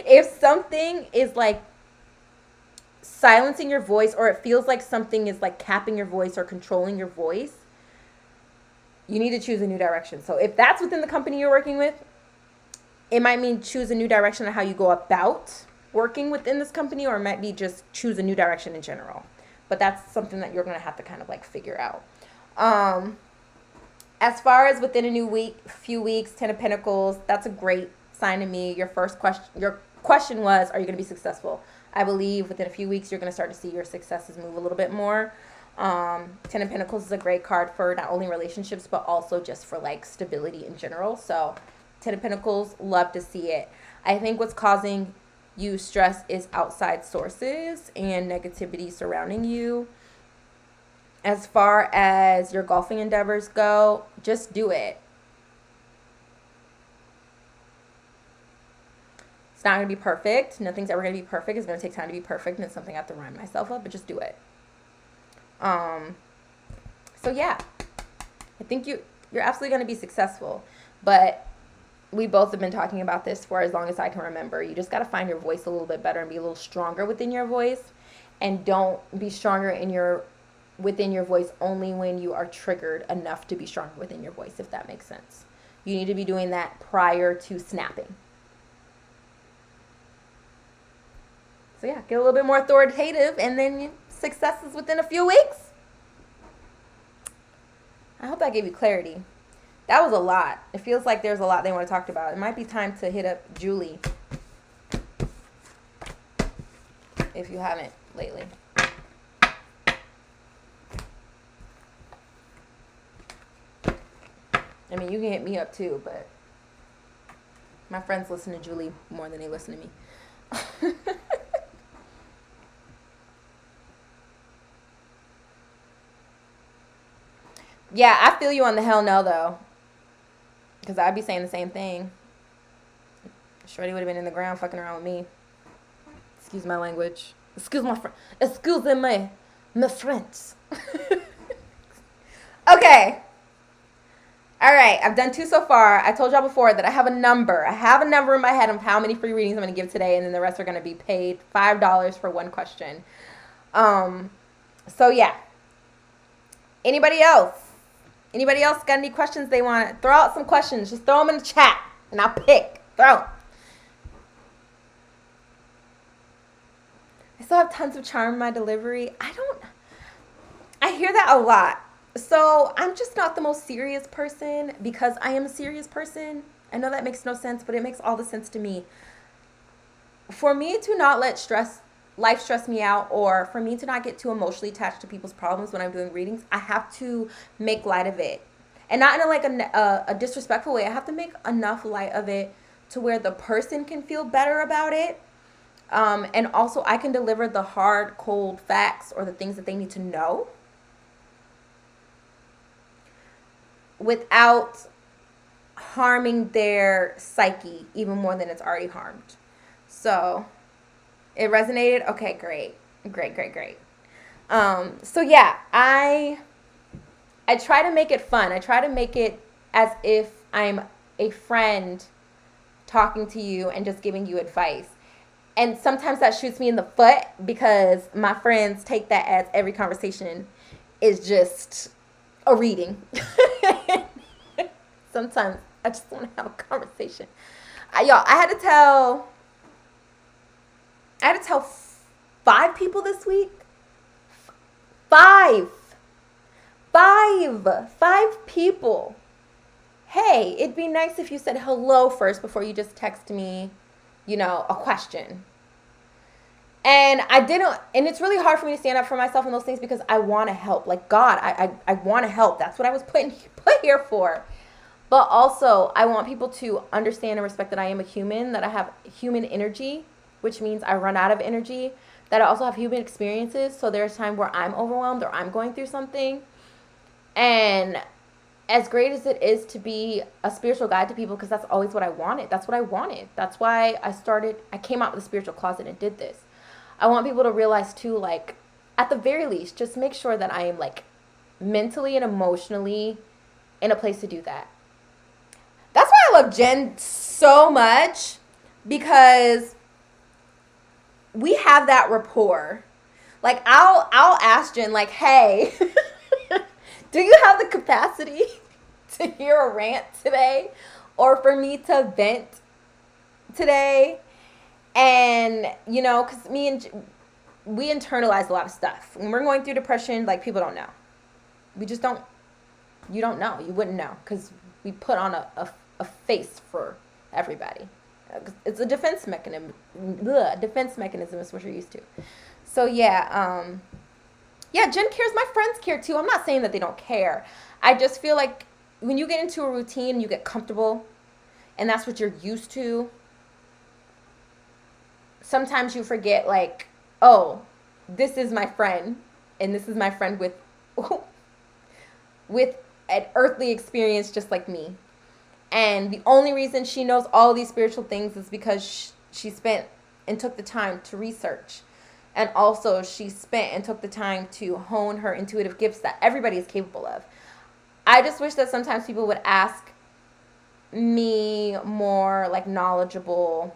If something is like silencing your voice, or it feels like something is like capping your voice or controlling your voice, you need to choose a new direction. So if that's within the company you're working with, it might mean choose a new direction on how you go about working within this company, or it might be just choose a new direction in general. But that's something that you're going to have to kind of like figure out. As far as within a new few weeks, 10 of Pentacles, that's a great sign to me. Your question was, are you going to be successful? I believe within a few weeks, you're going to start to see your successes move a little bit more. 10 of Pentacles is a great card for not only relationships, but also just for like stability in general. So 10 of Pentacles, love to see it. I think what's causing you stress is outside sources and negativity surrounding you. As far as your golfing endeavors go, just do it. It's not going to be perfect. Nothing's ever going to be perfect. It's going to take time to be perfect, and it's something I have to remind myself of, but just do it. So yeah, I think you're absolutely going to be successful, but we both have been talking about this for as long as I can remember. You just got to find your voice a little bit better and be a little stronger within your voice, and don't be stronger within your voice only when you are triggered enough to be stronger within your voice, if that makes sense. You need to be doing that prior to snapping. So yeah, get a little bit more authoritative, and then success is within a few weeks. I hope that gave you clarity. That was a lot. It feels like there's a lot they want to talk about. It might be time to hit up Julie, if you haven't lately. I mean, you can hit me up too, but my friends listen to Julie more than they listen to me. Yeah, I feel you on the hell no, though. Because I'd be saying the same thing. Shorty would have been in the ground fucking around with me. Excuse my language. Excuse me, my friends. Okay. All right, I've done 2 so far. I told y'all before that I have a number. I have a number in my head of how many free readings I'm going to give today, and then the rest are going to be paid $5 for one question. So yeah. Anybody else? Anybody else got any questions they want to throw out? Some questions. Just throw them in the chat, and I'll pick. Throw them. I still have tons of charm in my delivery. I hear that a lot. So I'm just not the most serious person because I am a serious person. I know that makes no sense, but it makes all the sense to me. For me to not let stress life stress me out, or for me to not get too emotionally attached to people's problems when I'm doing readings, I have to make light of it. And not in a disrespectful way. I have to make enough light of it to where the person can feel better about it. And also I can deliver the hard, cold facts or the things that they need to know without harming their psyche even more than it's already harmed. So it resonated. Okay, great. So yeah, I try to make it fun. I try to make it as if I'm a friend talking to you and just giving you advice. And sometimes that shoots me in the foot because my friends take that as every conversation is just a reading. Sometimes I just want to have a conversation. I had to tell 5 people this week. 5 people. Hey, it'd be nice if you said hello first before you just text me, a question. And I didn't, and it's really hard for me to stand up for myself in those things because I want to help. Like, God, I want to help. That's what I was put here for. But also, I want people to understand and respect that I am a human, that I have human energy, which means I run out of energy, that I also have human experiences. So there's time where I'm overwhelmed or I'm going through something. And as great as it is to be a spiritual guide to people, because that's always what I wanted. That's what I wanted. That's why I came out of the spiritual closet and did this. I want people to realize too, like, at the very least, just make sure that I am, like, mentally and emotionally in a place to do that. That's why I love Jen so much, because we have that rapport. Like, I'll ask Jen, like, hey, do you have the capacity to hear a rant today, or for me to vent today? And, because we internalize a lot of stuff. When we're going through depression, like, people don't know. We just don't. You don't know. You wouldn't know, because we put on a face for everybody. It's a defense mechanism. Defense mechanism is what you're used to. So, yeah, Jen cares. My friends care, too. I'm not saying that they don't care. I just feel like when you get into a routine, you get comfortable, and that's what you're used to. Sometimes you forget, like, oh, this is my friend, and this is my friend with an earthly experience just like me. And the only reason she knows all these spiritual things is because she spent and took the time to research. And also she spent and took the time to hone her intuitive gifts that everybody is capable of. I just wish that sometimes people would ask me more, like, knowledgeable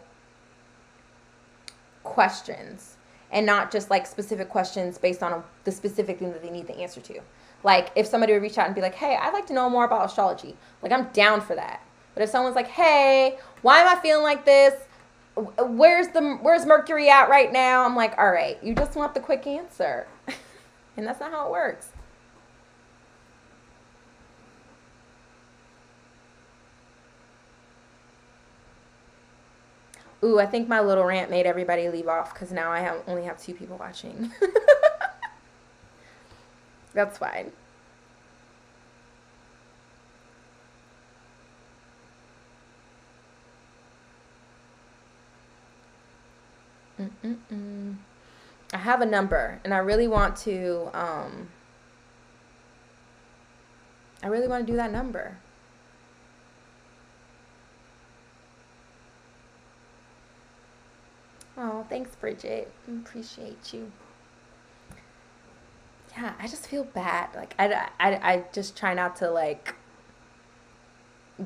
questions, and not just, like, specific questions based on the specific thing that they need the answer to. Like, if somebody would reach out and be like, hey, I'd like to know more about astrology, like, I'm down for that. But if someone's like, hey, why am I feeling like this? Where's Mercury at right now? I'm like, all right, you just want the quick answer. And that's not how it works. Ooh, I think my little rant made everybody leave off because now I only have 2 people watching. That's fine. I have a number, and I really want to do that number. Oh, thanks, Bridget. I appreciate you. Yeah, I just feel bad. Like, I just try not to, like,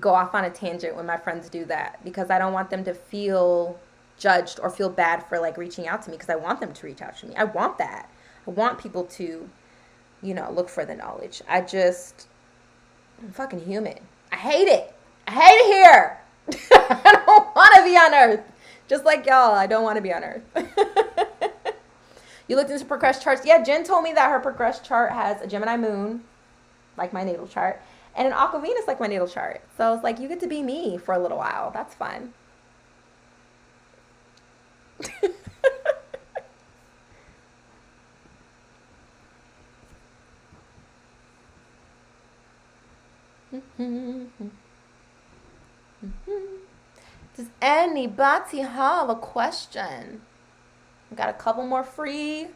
go off on a tangent when my friends do that, because I don't want them to feel judged or feel bad for, like, reaching out to me, because I want them to reach out to me. I want that. I want people to, look for the knowledge. I'm fucking human. I hate it. I hate it here. I don't want to be on Earth. Just like y'all, I don't want to be on Earth. You looked into progress charts? Yeah, Jen told me that her progress chart has a Gemini moon, like my natal chart, and an Aqua Venus, like my natal chart. So I was like, you get to be me for a little while. That's fun. Does anybody have a question? I got a couple more free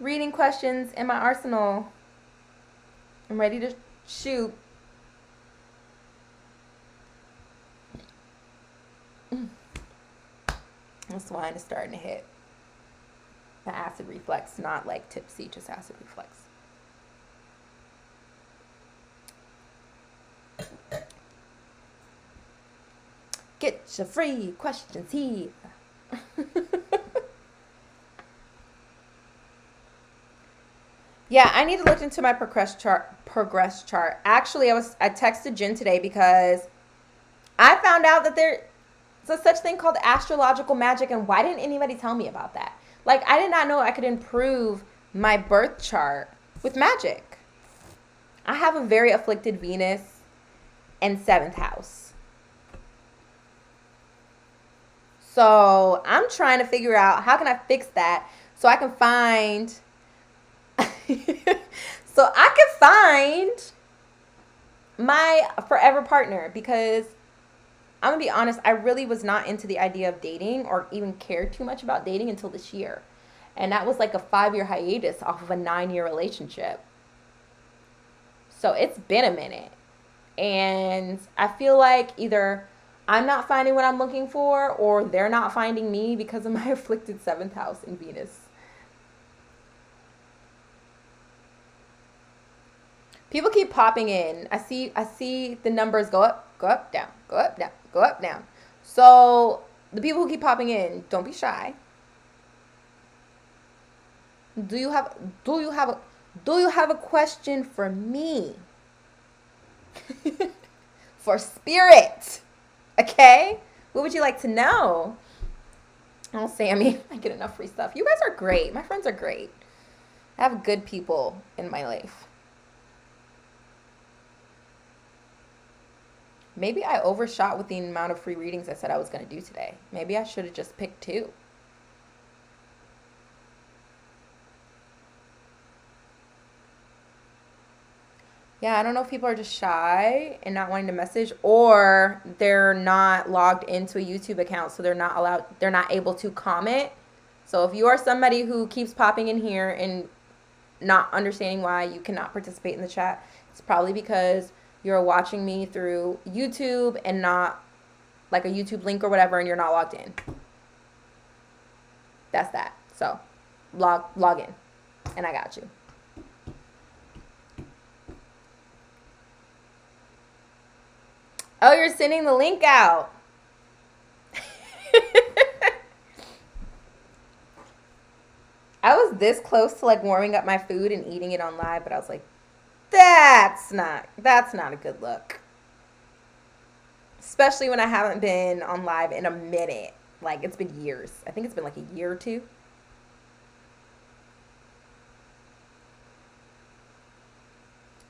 reading questions in my arsenal. I'm ready to shoot. This wine is starting to hit. The acid reflux, not like tipsy, just acid reflux. Get your free questions here. Yeah, I need to look into my progress chart. Actually, I texted Jen today because I found out that there's a such thing called astrological magic, and why didn't anybody tell me about that? Like, I did not know I could improve my birth chart with magic. I have a very afflicted Venus and 7th house. So I'm trying to figure out how can I fix that so I can find my forever partner, because I'm gonna be honest, I really was not into the idea of dating or even cared too much about dating until this year. And that was like a 5-year hiatus off of a 9-year relationship. So it's been a minute. And I feel like either I'm not finding what I'm looking for or they're not finding me because of my afflicted 7th house in Venus. People keep popping in. I see the numbers go up, down, go up, down, go up, down. So the people who keep popping in, don't be shy. Do you have a question for me? For spirit. Okay? What would you like to know? Oh, Sammy, I get enough free stuff. You guys are great. My friends are great. I have good people in my life. Maybe I overshot with the amount of free readings I said I was going to do today. Maybe I should have just picked 2. Yeah, I don't know if people are just shy and not wanting to message, or they're not logged into a YouTube account, so they're not able to comment. So if you are somebody who keeps popping in here and not understanding why you cannot participate in the chat, it's probably because you're watching me through YouTube and not like a YouTube link or whatever, and you're not logged in. That's that. So log in, and I got you. Oh, you're sending the link out. I was this close to like warming up my food and eating it on live, but I was like, that's not a good look. Especially when I haven't been on live in a minute. Like, it's been years. I think it's been like a year or 2.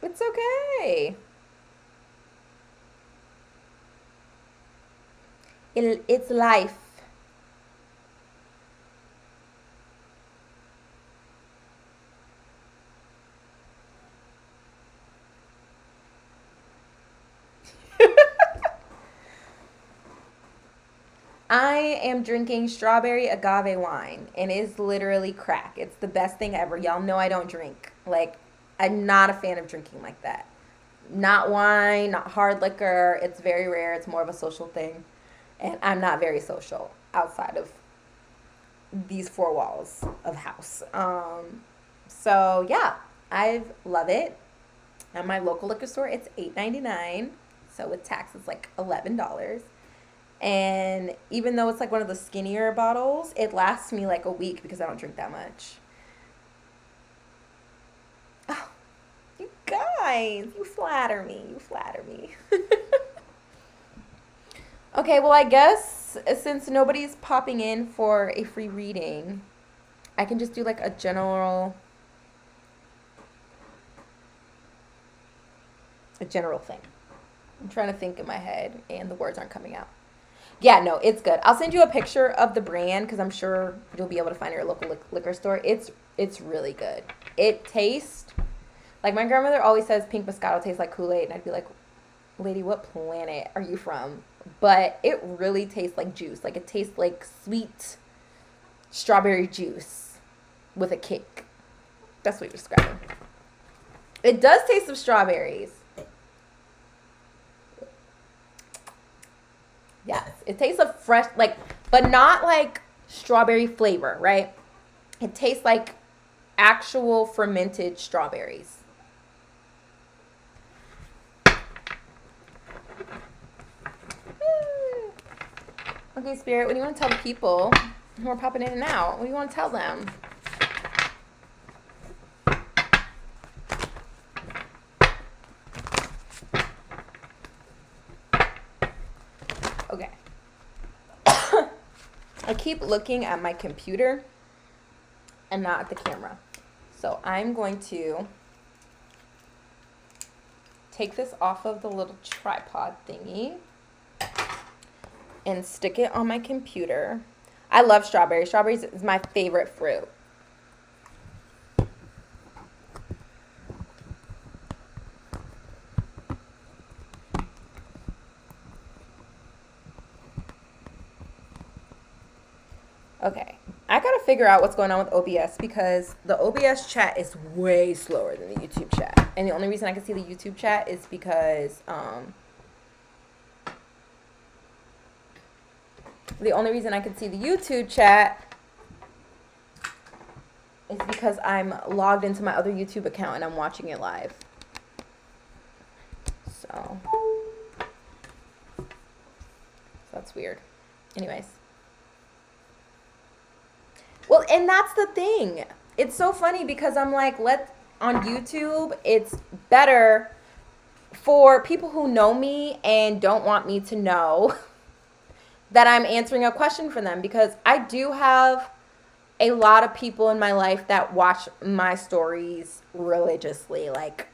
It's okay. It's life. I am drinking strawberry agave wine, and it's literally crack. It's the best thing ever. Y'all know I don't drink. Like, I'm not a fan of drinking like that. Not wine, not hard liquor. It's very rare. It's more of a social thing. And I'm not very social outside of these 4 walls of house. So, yeah, I love it. At my local liquor store, it's $8.99. So with tax, it's like $11. And even though it's like one of the skinnier bottles, it lasts me like a week because I don't drink that much. Oh, you guys, you flatter me. You flatter me. Okay, well, I guess since nobody's popping in for a free reading, I can just do like a general thing. I'm trying to think in my head, and the words aren't coming out. Yeah, no, it's good. I'll send you a picture of the brand because I'm sure you'll be able to find it at your local liquor store. It's really good. It tastes like my grandmother always says pink Moscato tastes like Kool-Aid, and I'd be like, lady, what planet are you from? But it really tastes like juice. Like, it tastes like sweet strawberry juice with a kick. That's what you're describing. It does taste of strawberries. Yes, it tastes of fresh, like, but not like strawberry flavor, right? It tastes like actual fermented strawberries. Okay, Spirit, what do you want to tell the people who are popping in and out? What do you want to tell them? Okay. I keep looking at my computer and not at the camera. So I'm going to take this off of the little tripod thingy and stick it on my computer. I love strawberries. Strawberries is my favorite fruit. Okay, I gotta figure out what's going on with OBS because the OBS chat is way slower than the YouTube chat. And the only reason I can see the YouTube chat is because, I'm logged into my other YouTube account and I'm watching it live. So that's weird. Anyways. Well, and that's the thing. It's so funny because I'm like, on YouTube, it's better for people who know me and don't want me to know that I'm answering a question for them, because I do have a lot of people in my life that watch my stories religiously, like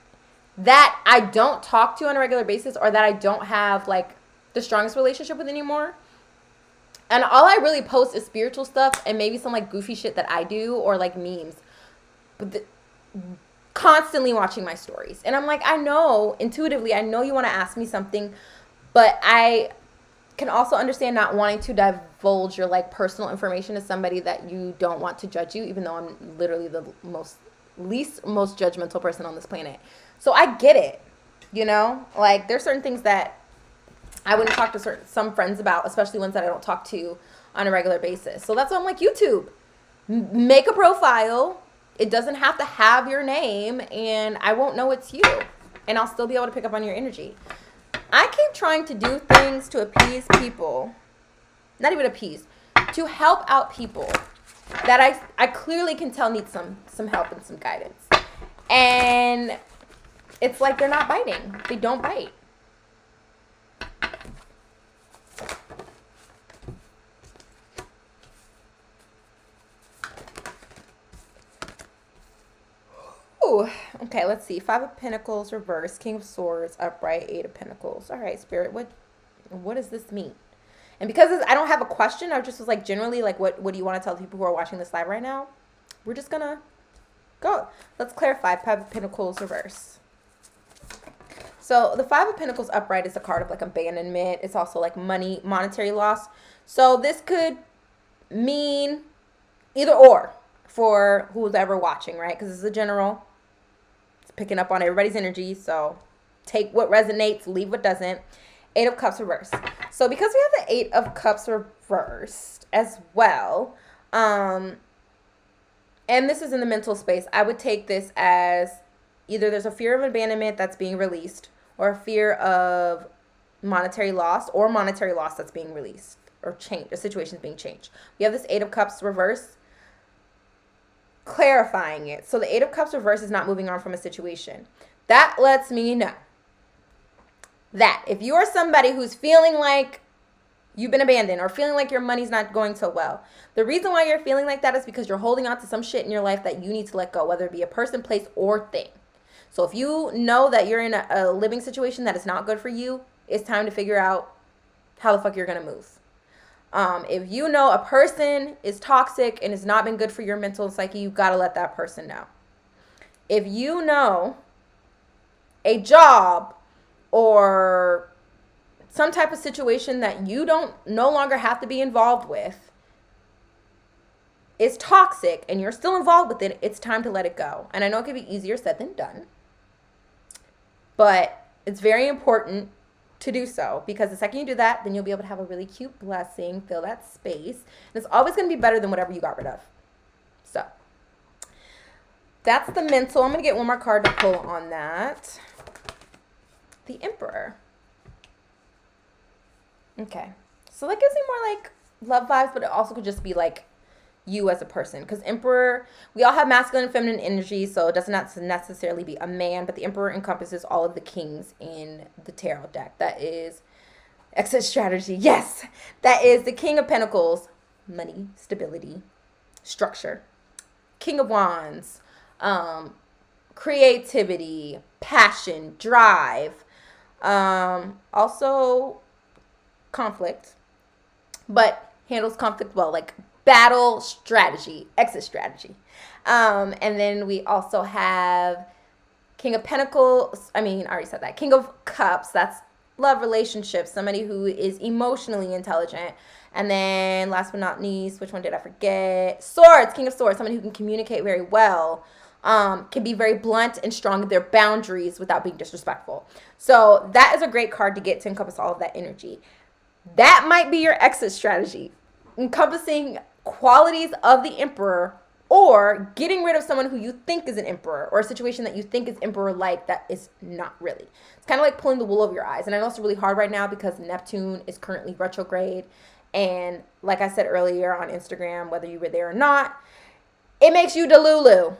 that I don't talk to on a regular basis or that I don't have like the strongest relationship with anymore. And all I really post is spiritual stuff and maybe some like goofy shit that I do or like memes. But constantly watching my stories. And I'm like, I know, intuitively, I know you want to ask me something, but I can also understand not wanting to divulge your like personal information to somebody that you don't want to judge you, even though I'm literally the most judgmental person on this planet. So I get it, you know? Like, there's certain things that I wouldn't talk to some friends about, especially ones that I don't talk to on a regular basis. So that's why I'm like, YouTube, make a profile. It doesn't have to have your name, and I won't know it's you. And I'll still be able to pick up on your energy. I keep trying to do things to appease people. Not even appease. To help out people that I clearly can tell need some help and some guidance. And it's like they're not biting. They don't bite. Okay, let's see. 5 of Pentacles, reverse, King of Swords, upright, 8 of Pentacles. All right, Spirit, what does this mean? And because I don't have a question, I just was like, generally, like, what do you want to tell the people who are watching this live right now? We're just going to go. Let's clarify. 5 of Pentacles, reverse. So the 5 of Pentacles upright is a card of like abandonment. It's also like money, monetary loss. So this could mean either or for who's ever watching, right? Because this is a general. Picking up on everybody's energy, so take what resonates, leave what doesn't. 8 of Cups reversed. So because we have the 8 of Cups reversed as well, and this is in the mental space, I would take this as either there's a fear of abandonment that's being released, or a fear of monetary loss, or monetary loss that's being released, or change, a situation's being changed. We have this 8 of Cups reversed, clarifying it. So the 8 of Cups reverse is not moving on from a situation. That lets me know that if you are somebody who's feeling like you've been abandoned or feeling like your money's not going so well, the reason why you're feeling like that is because you're holding on to some shit in your life that you need to let go, whether it be a person, place, or thing. So if you know that you're in a living situation that is not good for you, it's time to figure out how the fuck you're going to move. If you know a person is toxic and has not been good for your mental psyche, you got to let that person know. If you know a job or some type of situation that you don't no longer have to be involved with is toxic and you're still involved with it, it's time to let it go. And I know it can be easier said than done, but it's very important to do so, because the second you do that, then you'll be able to have a really cute blessing, fill that space. And it's always going to be better than whatever you got rid of. So that's the mental. I'm going to get one more card to pull on that. The Emperor. Okay. So that gives me more like love vibes, but it also could just be like you as a person, because Emperor, we all have masculine and feminine energy, so it doesn't have to necessarily be a man, but the Emperor encompasses all of the kings in the tarot deck. That is exit strategy. Yes, that is the King of Pentacles, money, stability, structure. King of Wands, creativity, passion, drive, also conflict, but handles conflict well, like battle strategy, exit strategy. And then we also have King of Pentacles. I already said that. King of Cups. That's love, relationships. Somebody who is emotionally intelligent. And then last but not least, which one did I forget? Swords. King of Swords. Somebody who can communicate very well. Can be very blunt and strong in their boundaries without being disrespectful. So that is a great card to get to encompass all of that energy. That might be your exit strategy, encompassing qualities of the Emperor, or getting rid of someone who you think is an emperor, or a situation that you think is emperor-like that is not really. It's kind of like pulling the wool over your eyes. And I know it's really hard right now because Neptune is currently retrograde. And like I said earlier on Instagram, whether you were there or not, it makes you delulu.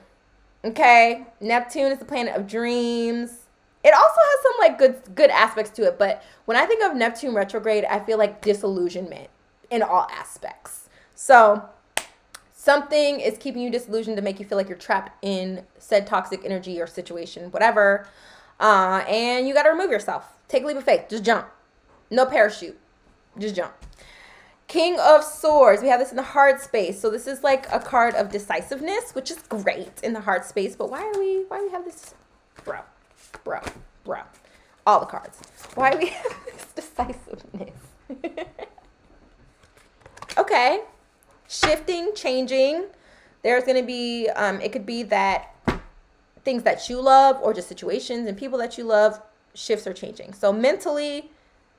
Okay? Neptune is the planet of dreams. It also has some like good aspects to it. But when I think of Neptune retrograde, I feel like disillusionment in all aspects. So something is keeping you disillusioned to make you feel like you're trapped in said toxic energy or situation, whatever. And you got to remove yourself. Take a leap of faith. Just jump. No parachute. Just jump. King of Swords. We have this in the heart space. So this is like a card of decisiveness, which is great in the heart space. But why do we have this? Bro. All the cards. Why do we have this decisiveness? Okay. Shifting, changing. There's going to be, it could be that things that you love or just situations and people that you love, shifts are changing. So mentally,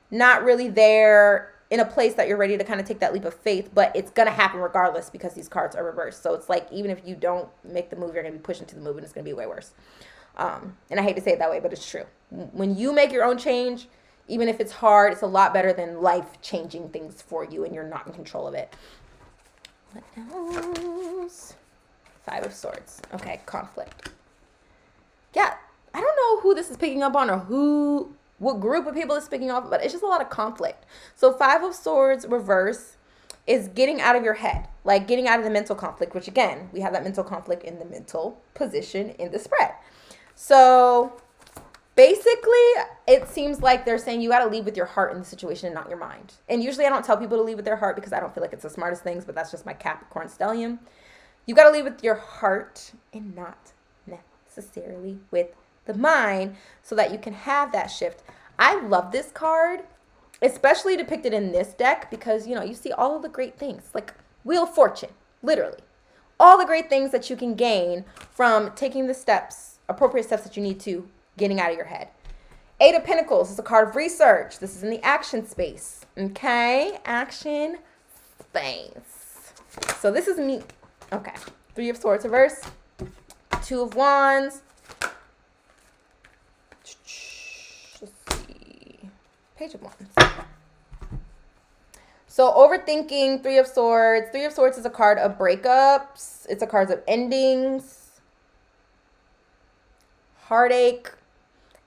not really there in a place that you're ready to kind of take that leap of faith, but it's going to happen regardless because these cards are reversed. So it's like, even if you don't make the move, you're going to be pushed into the move and it's going to be way worse. And I hate to say it that way, but it's true. When you make your own change, even if it's hard, it's a lot better than life changing things for you and you're not in control of it. What else? Five of Swords. Okay, conflict. Yeah, I don't know who this is picking up on or what group of people is picking up, but it's just a lot of conflict. So Five of Swords reverse is getting out of your head, like getting out of the mental conflict, which again, we have that mental conflict in the mental position in the spread. So basically, it seems like they're saying you got to lead with your heart in the situation and not your mind. And usually I don't tell people to lead with their heart because I don't feel like it's the smartest things, but that's just my Capricorn stellium. You got to lead with your heart and not necessarily with the mind so that you can have that shift. I love this card, especially depicted in this deck because, you see all of the great things, like Wheel of Fortune, literally. All the great things that you can gain from taking the steps, appropriate steps that you need to, getting out of your head. Eight of Pentacles is a card of research. This is in the action space. Okay? Action space. So this is me. Okay. Three of Swords reverse. Two of Wands. Let's see. Page of Wands. So overthinking, Three of Swords. Three of Swords is a card of breakups. It's a card of endings. Heartache.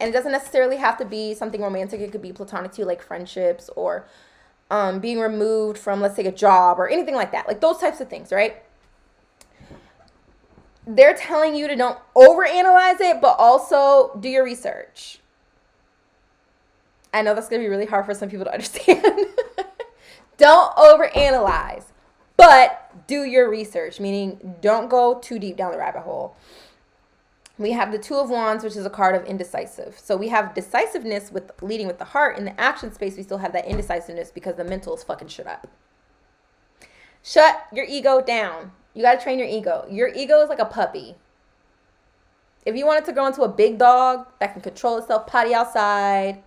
And it doesn't necessarily have to be something romantic. It could be platonic too, like friendships or being removed from, let's say, a job or anything like that. Like those types of things, right? They're telling you to don't overanalyze it, but also do your research. I know that's going to be really hard for some people to understand. Don't overanalyze, but do your research, meaning don't go too deep down the rabbit hole. We have the Two of Wands, which is a card of indecisive. So we have decisiveness with leading with the heart. In the action space, we still have that indecisiveness because the mental is fucking shut up. Shut your ego down. You got to train your ego. Your ego is like a puppy. If you want it to grow into a big dog that can control itself, potty outside,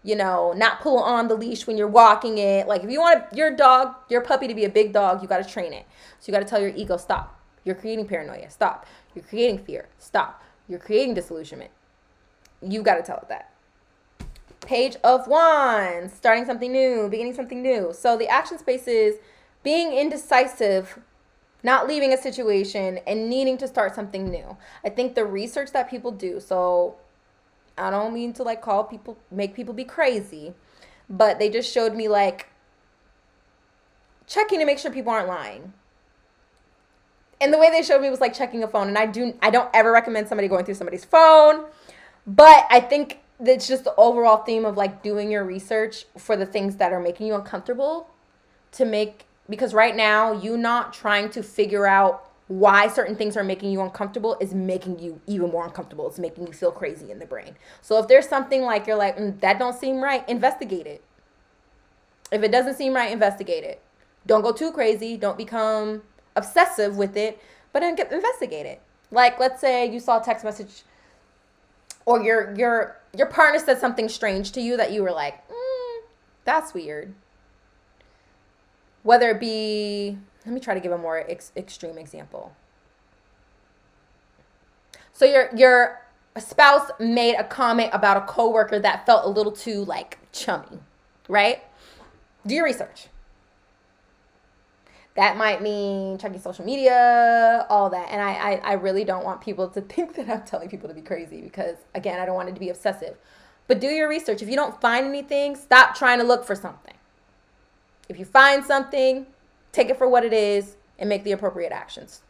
you know, not pull on the leash when you're walking it. Like, if you want your dog, your puppy to be a big dog, you got to train it. So you got to tell your ego, stop. You're creating paranoia. Stop. You're creating fear. Stop. You're creating disillusionment. You got to tell it that. Page of Wands. Starting something new. Beginning something new. So the action space is being indecisive, not leaving a situation, and needing to start something new. I think the research that people do, so I don't mean to like make people be crazy, but they just showed me like checking to make sure people aren't lying. And the way they showed me was like checking a phone. And I don't ever recommend somebody going through somebody's phone, but I think it's just the overall theme of like doing your research for the things that are making you uncomfortable because right now you not trying to figure out why certain things are making you uncomfortable is making you even more uncomfortable. It's making you feel crazy in the brain. So if there's something like you're like, that don't seem right, investigate it. If it doesn't seem right, investigate it. Don't go too crazy. Don't become obsessive with it, but investigate it. Like, let's say you saw a text message or your partner said something strange to you that you were like, that's weird. Whether it be, let me try to give a more extreme example. So your spouse made a comment about a coworker that felt a little too like chummy, right? Do your research. That might mean checking social media, all that. And I really don't want people to think that I'm telling people to be crazy because, again, I don't want it to be obsessive. But do your research. If you don't find anything, stop trying to look for something. If you find something, take it for what it is and make the appropriate actions.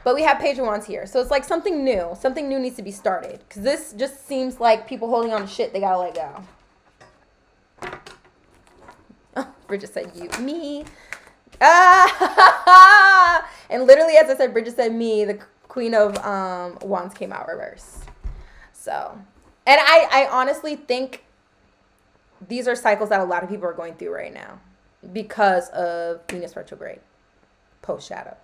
But we have Page of Wands here. So it's like something new. Something new needs to be started. Because this just seems like people holding on to shit they got to let go. Oh, Bridget said you. Me. And literally, as I said, Bridget said me, the Queen of Wands came out reverse. So, and I honestly think these are cycles that a lot of people are going through right now because of Venus retrograde, post-shadow.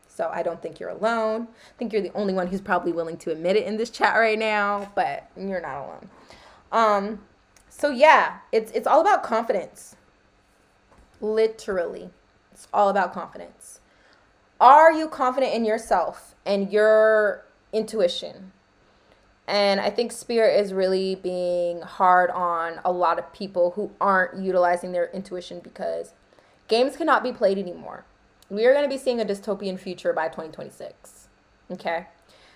So I don't think you're alone. I think you're the only one who's probably willing to admit it in this chat right now, but you're not alone. So yeah, it's all about confidence. Literally. It's all about confidence. Are you confident in yourself and your intuition? And I think Spirit is really being hard on a lot of people who aren't utilizing their intuition because games cannot be played anymore. We are going to be seeing a dystopian future by 2026. Okay?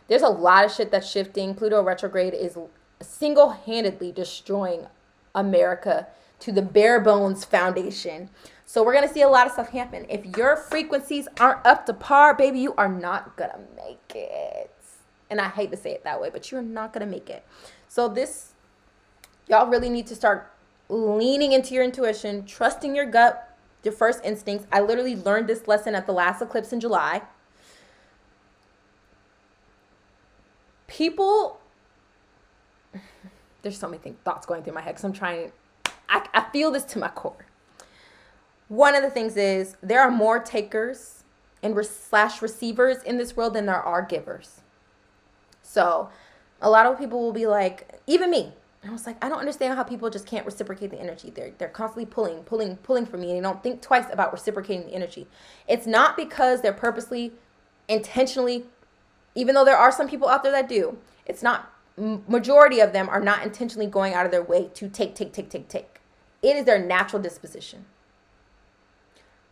There's a lot of shit that's shifting. Pluto retrograde is single-handedly destroying America to the bare bones foundation. So we're going to see a lot of stuff happen. If your frequencies aren't up to par, baby, you are not going to make it. And I hate to say it that way, but you're not going to make it. So y'all really need to start leaning into your intuition, trusting your gut, your first instincts. I literally learned this lesson at the last eclipse in July. There's so many thoughts going through my head because I feel this to my core. One of the things is there are more takers and /receivers in this world than there are givers. So a lot of people will be like, even me. I was like, I don't understand how people just can't reciprocate the energy. They're constantly pulling from me. And they don't think twice about reciprocating the energy. It's not because they're purposely, intentionally, even though there are some people out there that do. It's not, majority of them are not intentionally going out of their way to take. It is their natural disposition.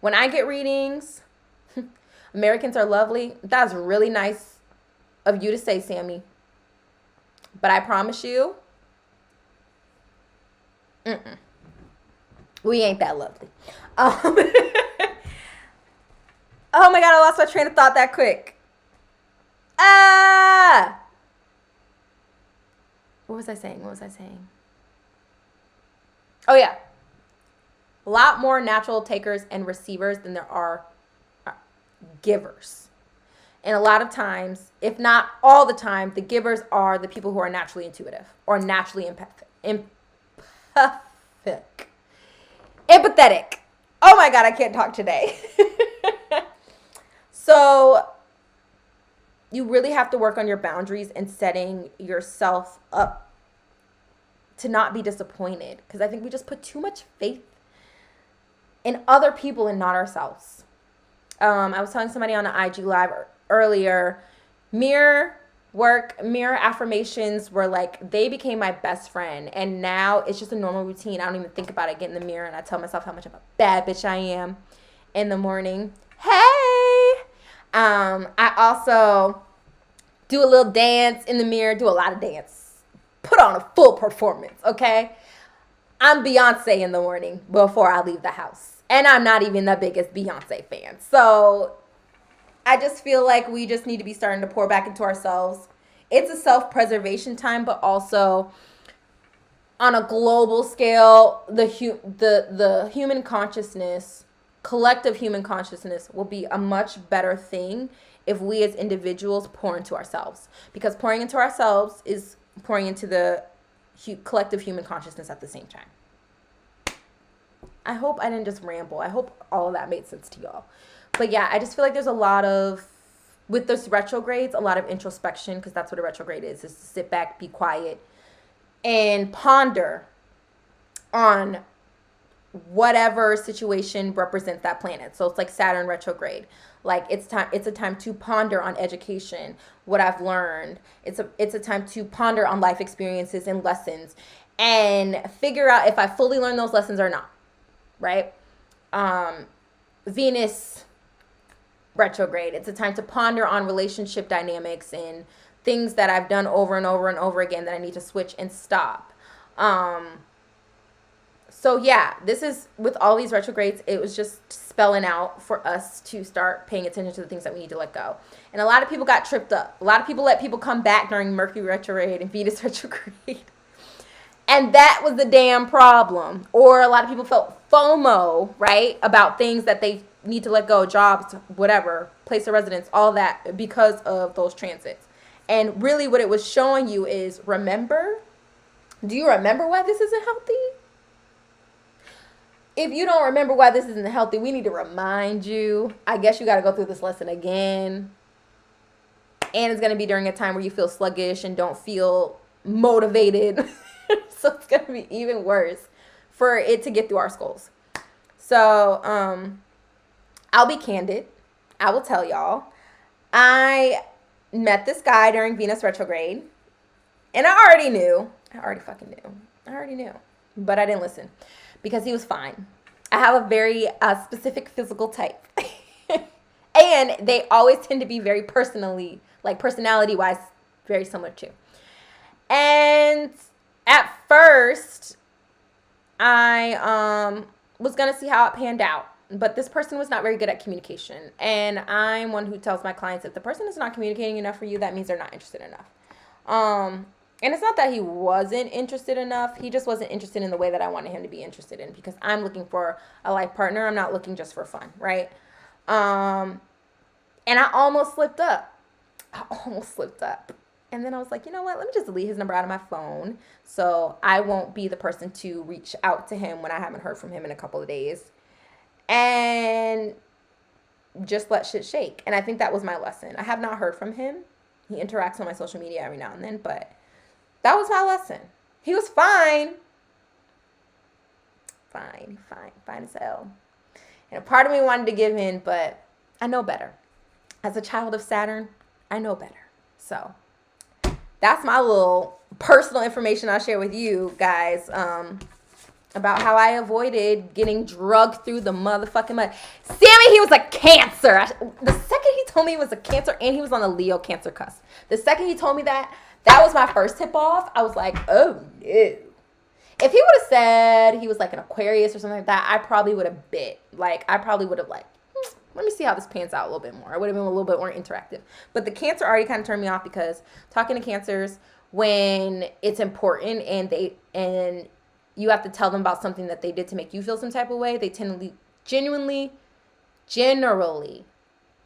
When I get readings, Americans are lovely. That's really nice of you to say, Sammy. But I promise you, we ain't that lovely. Oh my God, I lost my train of thought that quick. What was I saying? Oh yeah. A lot more natural takers and receivers than there are givers. And a lot of times, if not all the time, the givers are the people who are naturally intuitive or naturally empathetic. Oh my God, I can't talk today. So you really have to work on your boundaries and setting yourself up to not be disappointed. Because I think we just put too much faith in other people and not ourselves. I was telling somebody on the IG Live earlier, mirror affirmations were like, they became my best friend. And now it's just a normal routine. I don't even think about it. I get in the mirror and I tell myself how much of a bad bitch I am in the morning. Hey! I also do a little dance in the mirror, do a lot of dance. Put on a full performance, okay? I'm Beyonce in the morning before I leave the house. And I'm not even the biggest Beyonce fan. So I just feel like we just need to be starting to pour back into ourselves. It's a self-preservation time, but also on a global scale, the human consciousness, collective human consciousness will be a much better thing if we as individuals pour into ourselves. Because pouring into ourselves is pouring into the collective human consciousness at the same time. I hope I didn't just ramble. I hope all of that made sense to y'all. But yeah, I just feel like there's a lot of, with this retrogrades, a lot of introspection, because that's what a retrograde is to sit back, be quiet, and ponder on whatever situation represents that planet. So it's like Saturn retrograde. Like it's a time to ponder on education, what I've learned. It's a time to ponder on life experiences and lessons and figure out if I fully learned those lessons or not. Right? Venus retrograde. It's a time to ponder on relationship dynamics and things that I've done over and over and over again that I need to switch and stop. So yeah, this is, with all these retrogrades, it was just spelling out for us to start paying attention to the things that we need to let go. And a lot of people got tripped up. A lot of people let people come back during Mercury retrograde and Venus retrograde. And that was the damn problem. Or a lot of people felt FOMO, right? About things that they need to let go, jobs, whatever, place of residence, all that, because of those transits. And really what it was showing you is, do you remember why this isn't healthy? If you don't remember why this isn't healthy, we need to remind you. I guess you got to go through this lesson again. And it's going to be during a time where you feel sluggish and don't feel motivated. So it's going to be even worse for it to get through our skulls. So I'll be candid. I will tell y'all. I met this guy during Venus retrograde. And I already knew. But I didn't listen. Because he was fine. I have a very specific physical type. And they always tend to be very personality-wise, very similar too. And at first, I was going to see how it panned out. But this person was not very good at communication. And I'm one who tells my clients, if the person is not communicating enough for you, that means they're not interested enough. And it's not that he wasn't interested enough. He just wasn't interested in the way that I wanted him to be interested in, because I'm looking for a life partner. I'm not looking just for fun, right? And I almost slipped up. And then I was like, you know what? Let me just delete his number out of my phone so I won't be the person to reach out to him when I haven't heard from him in a couple of days. And just let shit shake. And I think that was my lesson. I have not heard from him. He interacts on my social media every now and then, but that was my lesson. He was fine. Fine as hell. And a part of me wanted to give in, but I know better. As a child of Saturn, I know better. So that's my little personal information I'll share with you guys about how I avoided getting drugged through the motherfucking mud. Sammy, he was a Cancer. The second he told me he was a Cancer, and he was on the Leo Cancer cusp. The second he told me that was my first tip off. I was like, oh no. If he would have said he was like an Aquarius or something like that, I probably would have bit. I probably would have let me see how this pans out a little bit more. I would have been a little bit more interactive. But the Cancer already kind of turned me off, because talking to Cancers when it's important and you have to tell them about something that they did to make you feel some type of way, they tend to generally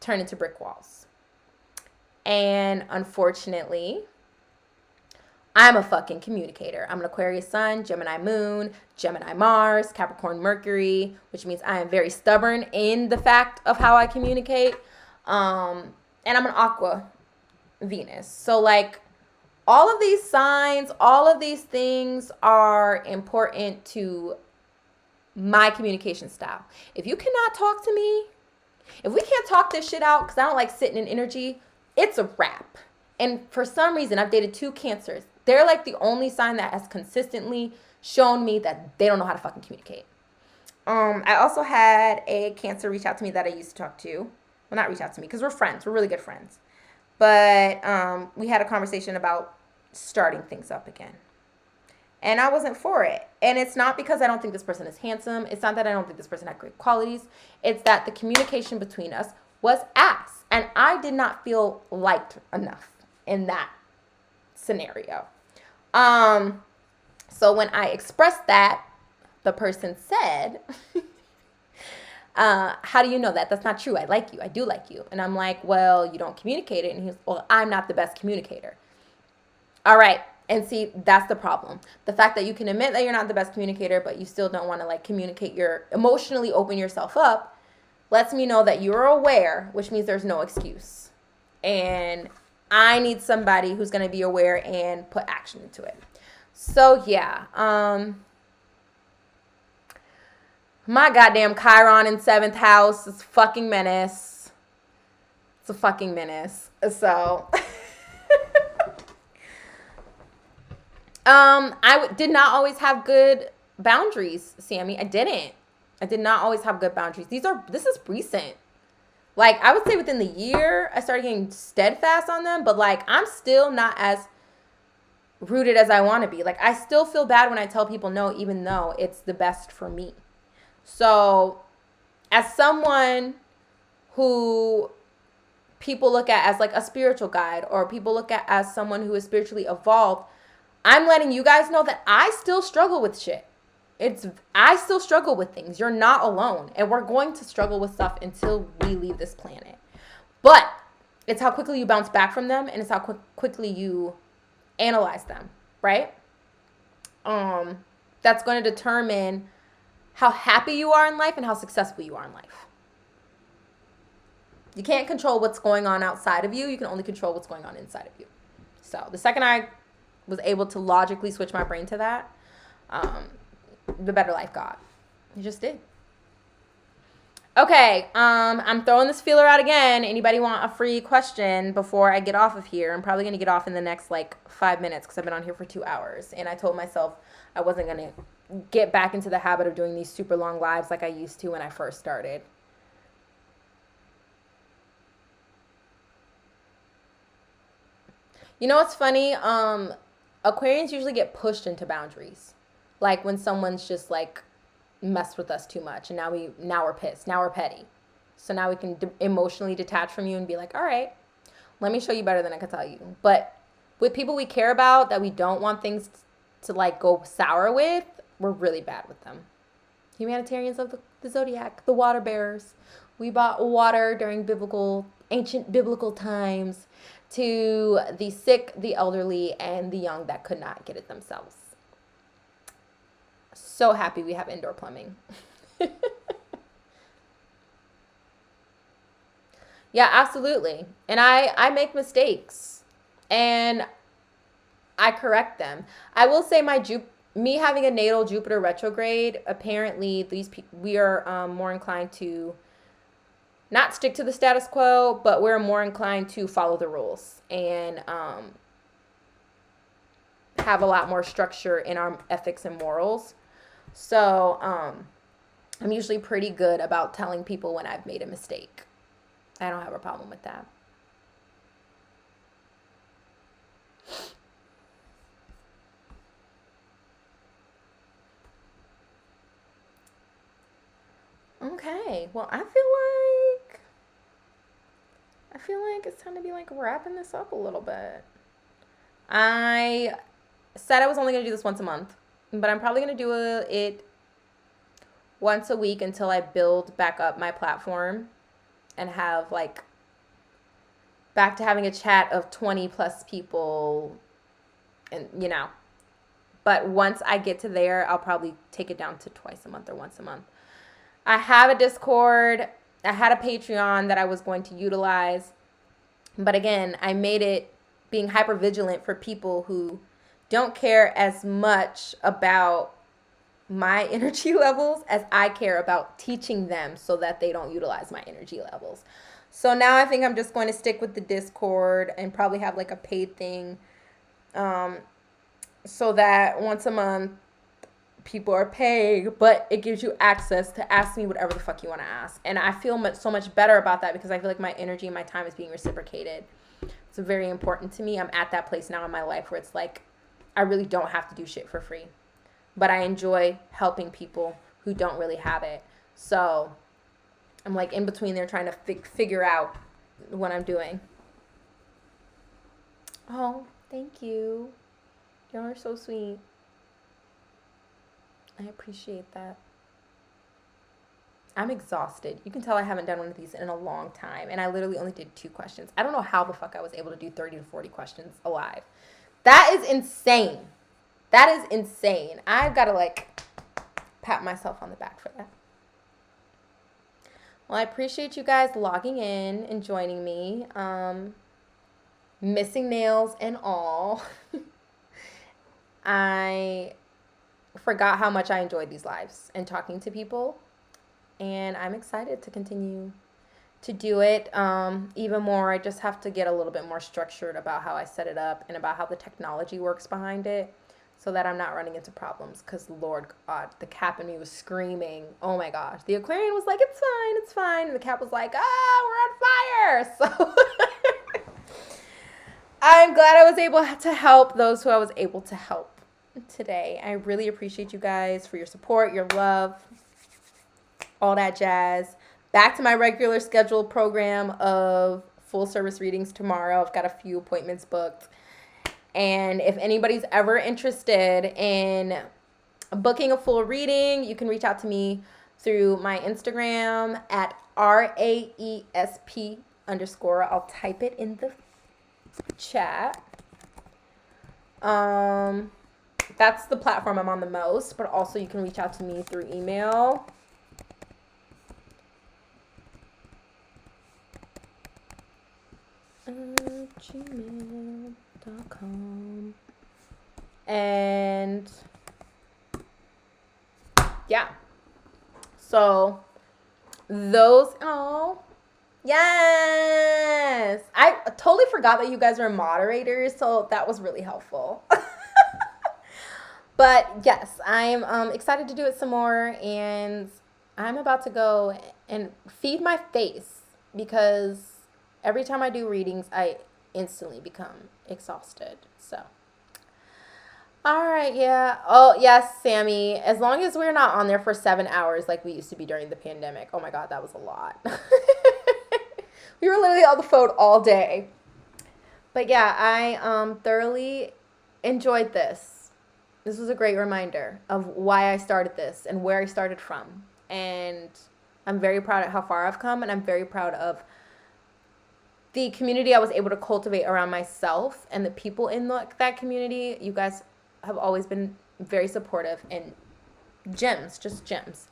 turn into brick walls. And unfortunately, I'm a fucking communicator. I'm an Aquarius sun, Gemini moon, Gemini Mars, Capricorn Mercury, which means I am very stubborn in the fact of how I communicate. And I'm an Aqua Venus. So like all of these signs, all of these things are important to my communication style. If you cannot talk to me, if we can't talk this shit out, because I don't like sitting in energy, it's a wrap. And for some reason, I've dated 2 Cancers. They're like the only sign that has consistently shown me that they don't know how to fucking communicate. I also had a Cancer reach out to me that I used to talk to. Well, not reach out to me, because we're friends. We're really good friends. But we had a conversation about starting things up again. And I wasn't for it. And it's not because I don't think this person is handsome. It's not that I don't think this person had great qualities. It's that the communication between us was ass. And I did not feel liked enough in that scenario. So when I expressed that, the person said, how do you know that? That's not true. I like you. I do like you. And I'm like, well, you don't communicate it. And he's, well, I'm not the best communicator. All right. And see, that's the problem. The fact that you can admit that you're not the best communicator, but you still don't want to like communicate emotionally open yourself up, lets me know that you're aware, which means there's no excuse. And I need somebody who's going to be aware and put action into it. So yeah, my goddamn Chiron in 7th house is fucking menace. It's a fucking menace. So I did not always have good boundaries, Sammy. I did not always have good boundaries. This is recent. Like, I would say within the year, I started getting steadfast on them, but like, I'm still not as rooted as I want to be. Like, I still feel bad when I tell people no, even though it's the best for me. So as someone who people look at as like a spiritual guide, or people look at as someone who is spiritually evolved, I'm letting you guys know that I still struggle with shit. I still struggle with things. You're not alone. And we're going to struggle with stuff until we leave this planet. But it's how quickly you bounce back from them, and it's how quickly you analyze them, right? That's going to determine how happy you are in life and how successful you are in life. You can't control what's going on outside of you. You can only control what's going on inside of you. So the second I was able to logically switch my brain to that, the better life got. It just did. Okay, I'm throwing this feeler out again. Anybody want a free question before I get off of here? I'm probably going to get off in the next, 5 minutes because I've been on here for 2 hours. And I told myself I wasn't going to get back into the habit of doing these super long lives like I used to when I first started. You know what's funny? Aquarians usually get pushed into boundaries. Like when someone's just messed with us too much, and now we're pissed. Now we're petty. So now we can emotionally detach from you and be like, all right, let me show you better than I can tell you. But with people we care about that we don't want things to go sour with, we're really bad with them. Humanitarians of the zodiac, the water bearers. We brought water during ancient biblical times to the sick, the elderly, and the young that could not get it themselves. So happy we have indoor plumbing. Yeah, absolutely. And I make mistakes and I correct them. I will say me having a natal Jupiter retrograde, apparently we are more inclined to not stick to the status quo, but we're more inclined to follow the rules and have a lot more structure in our ethics and morals. So I'm usually pretty good about telling people when I've made a mistake. I don't have a problem with that. Okay, well, I feel like it's time to be wrapping this up a little bit. I said I was only going to do this once a month, but I'm probably going to do it once a week until I build back up my platform and have back to having a chat of 20 plus people, and but once I get to there, I'll probably take it down to twice a month or once a month. I have a Discord. I had a Patreon that I was going to utilize. But again, I made it being hyper vigilant for people who don't care as much about my energy levels as I care about teaching them so that they don't utilize my energy levels. So now I think I'm just going to stick with the Discord and probably have like a paid thing, so that once a month people are paying, but it gives you access to ask me whatever the fuck you want to ask. And I feel so much better about that because I feel like my energy and my time is being reciprocated. It's very important to me. I'm at that place now in my life where it's like I really don't have to do shit for free, but I enjoy helping people who don't really have it. So I'm like in between there trying to figure out what I'm doing. Oh, thank you. Y'all are so sweet. I appreciate that. I'm exhausted. You can tell I haven't done one of these in a long time. And I literally only did 2 questions. I don't know how the fuck I was able to do 30 to 40 questions alive. That is insane. That is insane. I've got to like pat myself on the back for that. Well, I appreciate you guys logging in and joining me. Missing nails and all. I forgot how much I enjoyed these lives and talking to people. And I'm excited to continue to do it even more. I just have to get a little bit more structured about how I set it up and about how the technology works behind it so that I'm not running into problems. Because, Lord God, the cat in me was screaming. Oh, my gosh. The Aquarian was like, it's fine, it's fine. And the cat was like, we're on fire. So I'm glad I was able to help those who I was able to help today. I really appreciate you guys for your support, your love, all that jazz. Back to my regular scheduled program of full service readings tomorrow. I've got a few appointments booked. And if anybody's ever interested in booking a full reading, you can reach out to me through my Instagram at RAESP_. I'll type it in the chat. That's the platform I'm on the most, but also you can reach out to me through email. gmail.com. And yeah, so those, yes, I totally forgot that you guys are moderators, so that was really helpful. But yes, I'm excited to do it some more, and I'm about to go and feed my face because every time I do readings, I instantly become exhausted. So, all right, yeah. Oh, yes, Sammy. As long as we're not on there for 7 hours like we used to be during the pandemic. Oh, my God, that was a lot. We were literally on the phone all day. But, yeah, I thoroughly enjoyed this. This was a great reminder of why I started this and where I started from. And I'm very proud of how far I've come, and I'm very proud of the community I was able to cultivate around myself and the people in that community. You guys have always been very supportive and gems, just gems.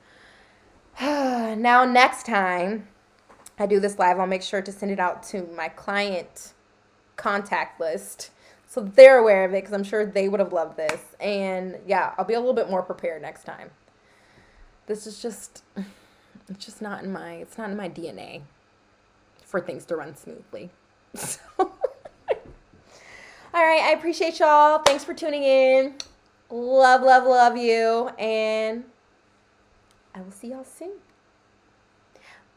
Now, next time I do this live, I'll make sure to send it out to my client contact list so they're aware of it, because I'm sure they would have loved this. And yeah, I'll be a little bit more prepared next time. This is just, it's not in my DNA for things to run smoothly. So, all right, I appreciate y'all. Thanks for tuning in. Love, love, love you. And I will see y'all soon.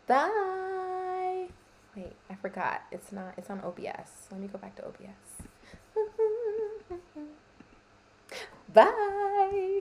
Bye. Wait, I forgot. It's on OBS. Let me go back to OBS. Bye.